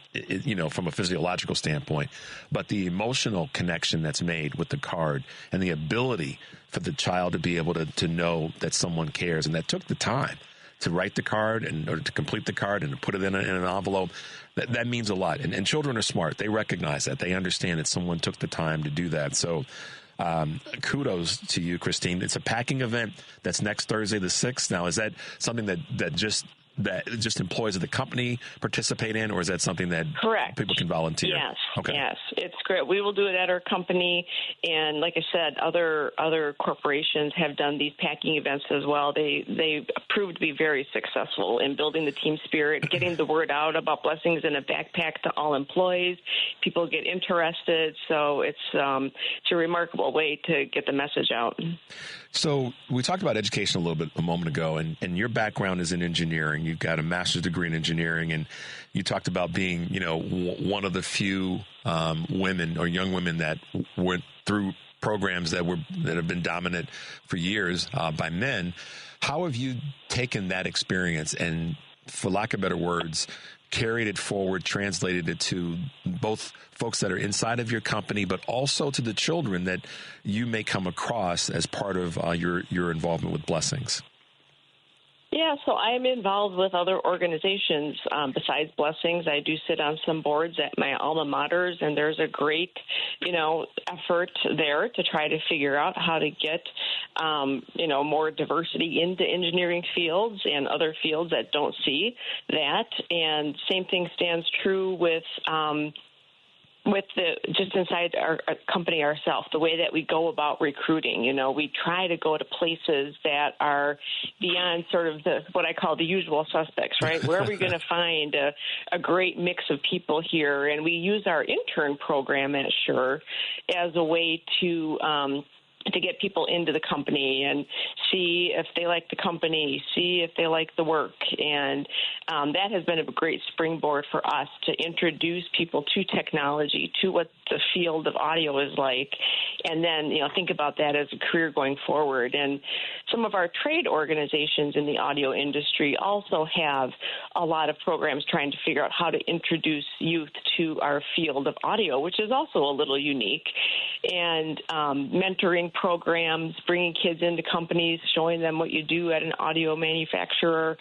from a physiological standpoint. But the emotional connection that's made with the card and the ability for the child to be able to know that someone cares and that took the time to write the card or to complete the card and to put it in an envelope, that means a lot. And children are smart. They recognize that. They understand that someone took the time to do that. So kudos to you, Christine. It's a packing event that's next Thursday, the 6th. Now, is that something that just that just employees of the company participate in, or is that something that Correct. people can volunteer? Yes. Okay. Yes, it's great. We will do it at our company, and like I said, other corporations have done these packing events as well. They proved to be very successful in building the team spirit, getting the word out about Blessings in a Backpack to all employees. People get interested, so it's a remarkable way to get the message out. So we talked about education a little bit a moment ago, and your background is in engineering. You've got a master's degree in engineering, and you talked about being, one of the few women or young women that went through programs that have been dominant for years by men. How have you taken that experience and, for lack of better words, carried it forward, translated it to both folks that are inside of your company, but also to the children that you may come across as part of your involvement with Blessings? Yeah, so I'm involved with other organizations besides Blessings. I do sit on some boards at my alma maters, and there's a great, effort there to try to figure out how to get, more diversity into engineering fields and other fields that don't see that. And same thing stands true with just inside our company ourselves, the way that we go about recruiting. We try to go to places that are beyond sort of what I call the usual suspects, right? Where are we going to find a great mix of people here? And we use our intern program at Sure as a way to get people into the company and see if they like the company, see if they like the work. And that has been a great springboard for us to introduce people to technology, to what the field of audio is like, and then, think about that as a career going forward. And some of our trade organizations in the audio industry also have a lot of programs trying to figure out how to introduce youth to our field of audio, which is also a little unique. And mentoring programs, bringing kids into companies, showing them what you do at an audio manufacturer,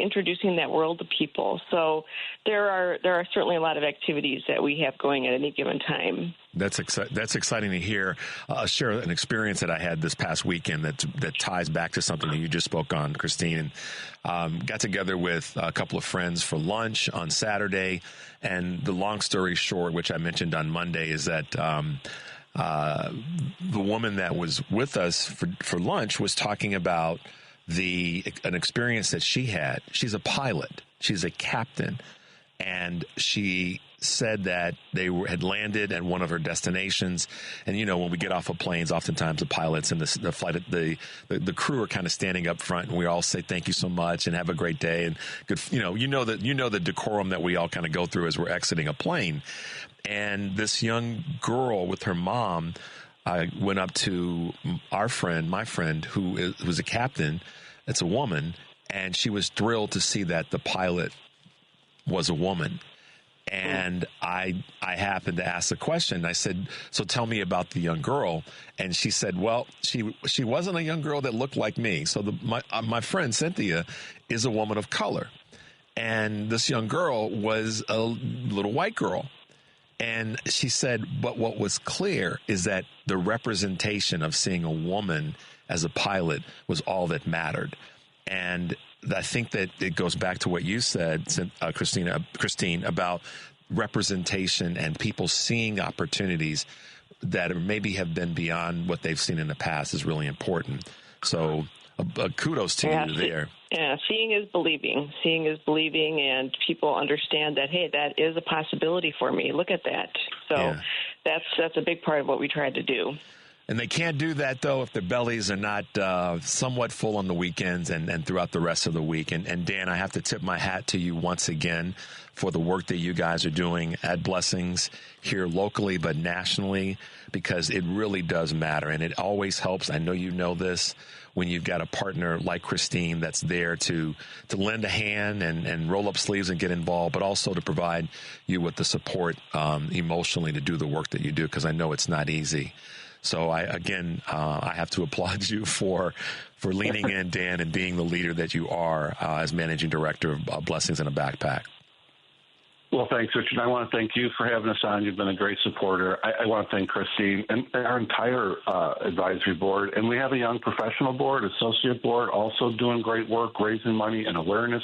introducing that world to people. So there are certainly a lot of activities that we have going at any given time. That's exciting to hear. Share an experience that I had this past weekend that ties back to something that you just spoke on, Christine. Got together with a couple of friends for lunch on Saturday, and the long story short, which I mentioned on Monday, is that the woman that was with us for lunch was talking about an experience that she had. She's a pilot. She's a captain, and she said that they had landed at one of her destinations. And, when we get off of planes, oftentimes the pilots and the flight, the crew are kind of standing up front, and we all say, thank you so much and have a great day. And good, the decorum that we all kind of go through as we're exiting a plane. And this young girl with her mom, went up to my friend, who was a captain. It's a woman. And she was thrilled to see that the pilot was a woman. And I happened to ask the question. I said, so tell me about the young girl. And she said, well, she wasn't a young girl that looked like me. So my friend Cynthia is a woman of color. And this young girl was a little white girl. And she said, but what was clear is that the representation of seeing a woman as a pilot was all that mattered. And I think that it goes back to what you said, Christine, about representation and people seeing opportunities that maybe have been beyond what they've seen in the past is really important. So kudos to you there. Yeah, seeing is believing. Seeing is believing, and people understand that, hey, that is a possibility for me. Look at that. So that's a big part of what we try to do. And they can't do that, though, if their bellies are not somewhat full on the weekends and throughout the rest of the week. And Dan, I have to tip my hat to you once again for the work that you guys are doing at Blessings here locally, but nationally, because it really does matter. And it always helps. I know you know this, when you've got a partner like Christine that's there to lend a hand and roll up sleeves and get involved, but also to provide you with the support emotionally to do the work that you do, because I know it's not easy. So I have to applaud you for leaning in, Dan, and being the leader that you are as managing director of Blessings in a Backpack. Well, thanks, Richard. I want to thank you for having us on. You've been a great supporter. I want to thank Christine and our entire advisory board. And we have a young professional board, associate board, also doing great work, raising money and awareness.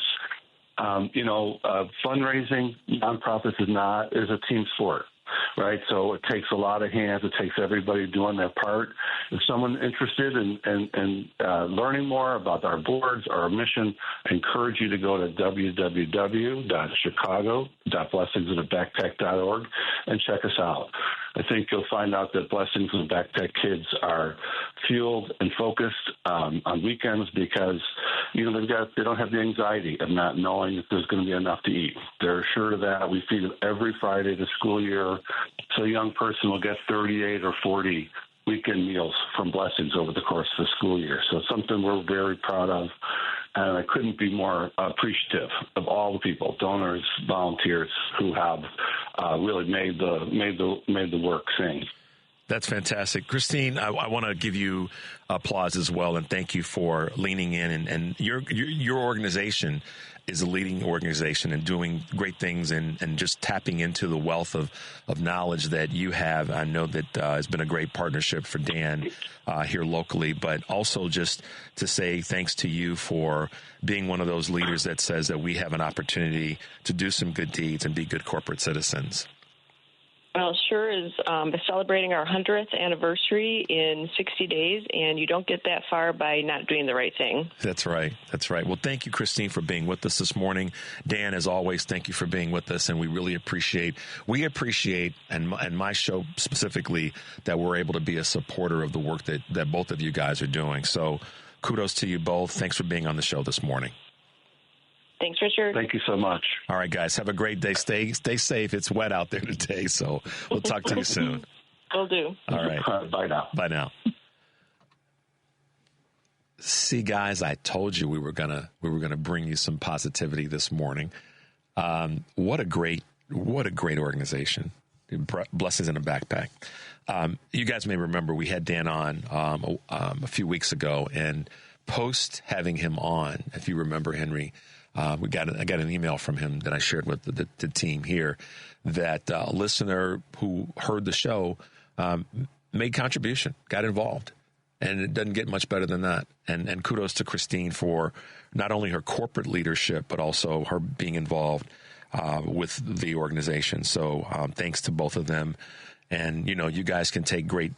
Fundraising, nonprofits is a team sport. Right, so it takes a lot of hands. It takes everybody doing their part. If someone's interested in learning more about our boards, our mission, I encourage you to go to www.chicago.blessingsinthebackpack.org and check us out. I think you'll find out that Blessings in the Backpack kids are fueled and focused on weekends because they don't have the anxiety of not knowing if there's going to be enough to eat. They're assured of that. We feed them every Friday this school year, so a young person will get 38 or 40 weekend meals from Blessings over the course of the school year. So it's something we're very proud of, and I couldn't be more appreciative of all the people, donors, volunteers who have really made the work sing. That's fantastic. Christine, I want to give you applause as well, and thank you for leaning in. And your organization is a leading organization and doing great things and just tapping into the wealth of knowledge that you have. I know that has been a great partnership for Dan here locally, but also just to say thanks to you for being one of those leaders that says that we have an opportunity to do some good deeds and be good corporate citizens. Well, sure is celebrating our 100th anniversary in 60 days, and you don't get that far by not doing the right thing. That's right. That's right. Well, thank you, Christine, for being with us this morning. Dan, as always, thank you for being with us, and we really appreciate, and my show specifically, that we're able to be a supporter of the work that both of you guys are doing. So kudos to you both. Thanks for being on the show this morning. Thanks, Richard. Thank you so much. All right, guys. Have a great day. Stay safe. It's wet out there today, so we'll talk to you soon. Will do. All right. Bye now. Bye now. See, guys, I told you we were gonna bring you some positivity this morning. What a great organization. Blessings in a Backpack. You guys may remember we had Dan on a few weeks ago, and post having him on, if you remember, Henry, I got an email from him that I shared with the team here that a listener who heard the show made contribution, got involved. And it doesn't get much better than that. And kudos to Christine for not only her corporate leadership, but also her being involved with the organization. So thanks to both of them. And, you guys can take great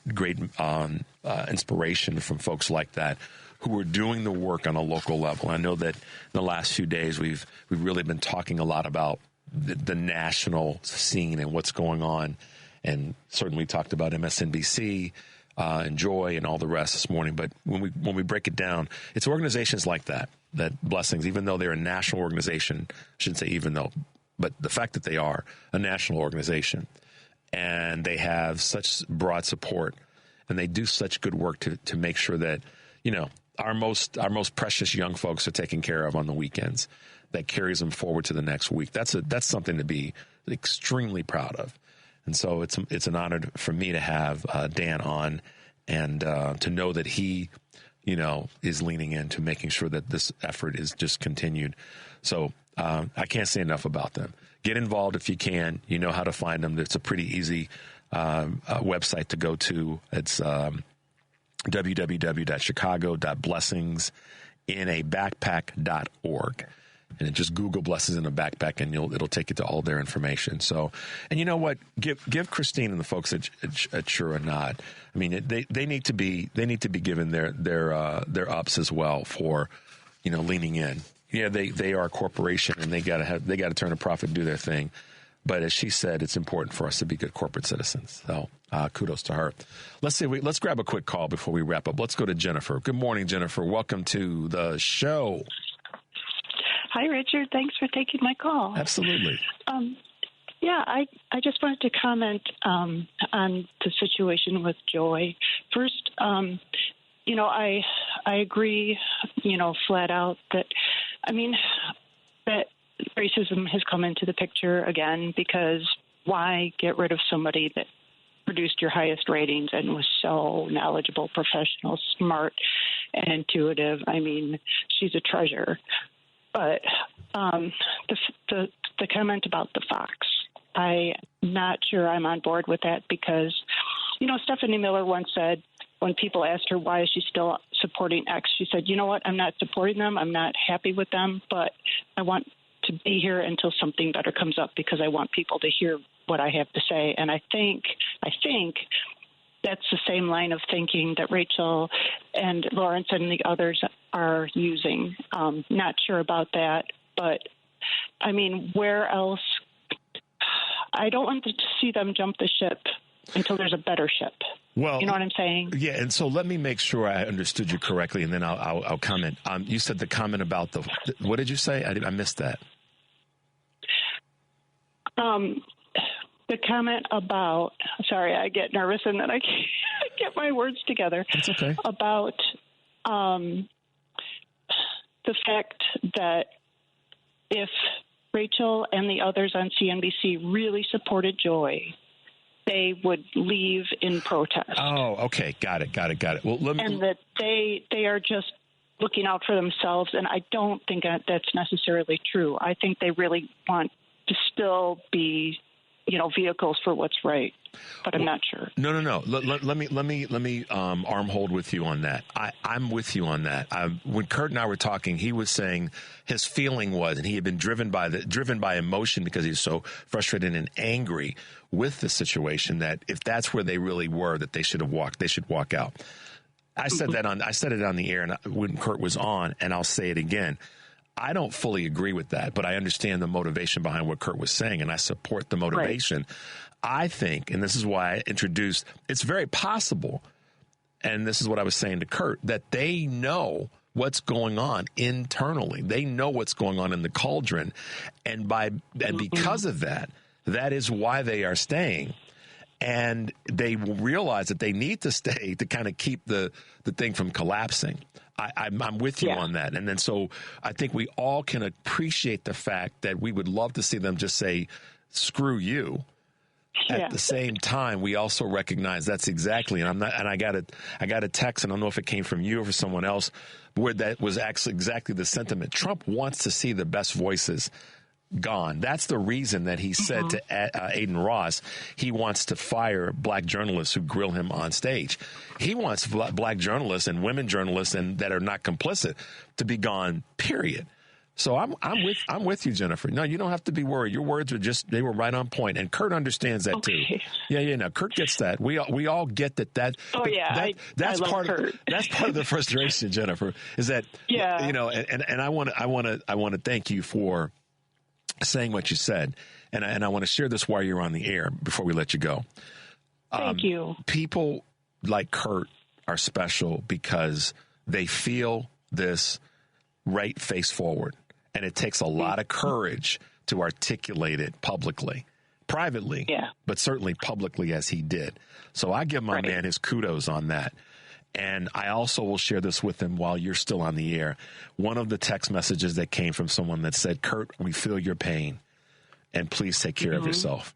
inspiration from folks like that who are doing the work on a local level. I know that in the last few days we've really been talking a lot about the national scene and what's going on, and certainly talked about MSNBC and Joy and all the rest this morning. But when we break it down, it's organizations like that Blessings, even though they're a national organization, I shouldn't say even though, but the fact that they are a national organization and they have such broad support and they do such good work to make sure that, our most precious young folks are taken care of on the weekends, that carries them forward to the next week. That's something to be extremely proud of. And so it's an honor for me to have Dan on and to know that he, is leaning into making sure that this effort is just continued. So I can't say enough about them. Get involved if you can. You know how to find them. It's a pretty easy website to go to. It's www.chicago.blessingsinAbackpack.org. And just Google Blessings in a Backpack, and it'll take you to all their information. So, and you know what? Give Christine and the folks at Sure a nod. I mean, they need to be given their ups as well for, leaning in. Yeah, they are a corporation, and they got to turn a profit and do their thing. But as she said, it's important for us to be good corporate citizens. So kudos to her. Let's grab a quick call before we wrap up. Let's go to Jennifer. Good morning, Jennifer. Welcome to the show. Hi, Richard. Thanks for taking my call. Absolutely. I just wanted to comment on the situation with Joy. First, I agree, flat out that racism has come into the picture again, because why get rid of somebody that produced your highest ratings and was so knowledgeable, professional, smart, and intuitive? I mean, she's a treasure. But the the comment about the fox. I'm not sure I'm on board with that because, Stephanie Miller once said when people asked her why is she still supporting X, she said, you know what, I'm not supporting them. I'm not happy with them, but I want to be here until something better comes up because I want people to hear what I have to say. And I think that's the same line of thinking that Rachel and Lawrence and the others are using. Not sure about that, but I mean, where else? I don't want to see them jump the ship until there's a better ship. Well, you know what I'm saying? Yeah, and so let me make sure I understood you correctly, and then I'll comment. You said the comment about what did you say? I missed that. The comment about, sorry, I get nervous and then I can't get my words together. It's okay. About the fact that if Rachel and the others on CNBC really supported Joy, they would leave in protest. Oh, okay. Got it. Well, and that they are just looking out for themselves, and I don't think that's necessarily true. I think they really want to still be, vehicles for what's right, but I'm not sure. No. Let me arm hold with you on that. I'm with you on that. When Kurt and I were talking, he was saying his feeling was, and he had been driven by emotion because he was so frustrated and angry with the situation that if that's where they really were, that they should walk out. I said that I said it on the air and when Kurt was on, and I'll say it again. I don't fully agree with that, but I understand the motivation behind what Kurt was saying, and I support the motivation. Right. I think, and this is why I introduced, it's very possible, and this is what I was saying to Kurt, that they know what's going on internally. They know what's going on in the cauldron, and because of that is why they are staying. And they realize that they need to stay to kind of keep the thing from collapsing. I'm with you on that. And then so I think we all can appreciate the fact that we would love to see them just say, screw you. At the same time, we also recognize that's exactly, and I got a text, and I don't know if it came from you or from someone else, where that was actually exactly the sentiment. Trump wants to see the best voices gone. That's the reason that he said to Aiden Ross, he wants to fire black journalists who grill him on stage. He wants black journalists and women journalists and that are not complicit to be gone, period. So I'm with you, Jennifer. No, you don't have to be worried. Your words they were right on point. And Kurt understands that too. Yeah, no, Kurt gets that. We all get that. That's part of the frustration, Jennifer, is that, and I want to thank you for saying what you said, and I want to share this while you're on the air before we let you go. Thank you. People like Kurt are special because they feel this right face forward, and it takes a lot of courage to articulate it publicly, privately, but certainly publicly as he did. So I give my man his kudos on that. And I also will share this with him while you're still on the air. One of the text messages that came from someone that said, Kurt, we feel your pain, and please take care of yourself.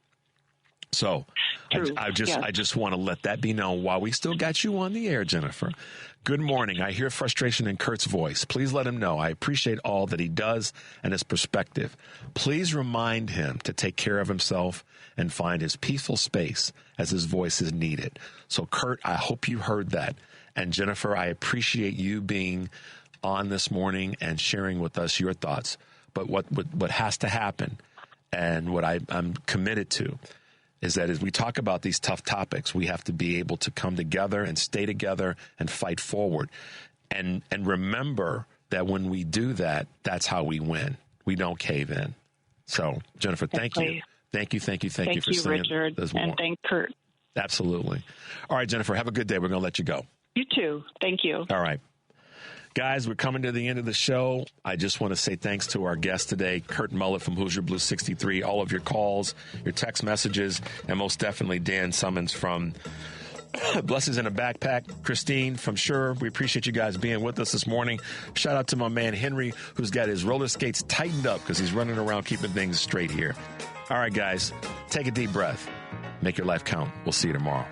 So I just want to let that be known while we still got you on the air, Jennifer. Good morning. I hear frustration in Kurt's voice. Please let him know I appreciate all that he does and his perspective. Please remind him to take care of himself and find his peaceful space as his voice is needed. So, Kurt, I hope you heard that. And Jennifer, I appreciate you being on this morning and sharing with us your thoughts. But what has to happen, and what I'm committed to, is that as we talk about these tough topics, we have to be able to come together and stay together and fight forward. And remember that when we do that, that's how we win. We don't cave in. So, Jennifer, thank you. Thank you for saying Richard, and thank Kurt. Absolutely. All right, Jennifer, have a good day. We're going to let you go. You too. Thank you. All right. Guys, we're coming to the end of the show. I just want to say thanks to our guest today, Kurt Mullett from Hoosier Blue 63. All of your calls, your text messages, and most definitely Dan Summons from Blessings in a Backpack. Christine from Sure. We appreciate you guys being with us this morning. Shout out to my man Henry, who's got his roller skates tightened up because he's running around keeping things straight here. All right, guys, take a deep breath. Make your life count. We'll see you tomorrow.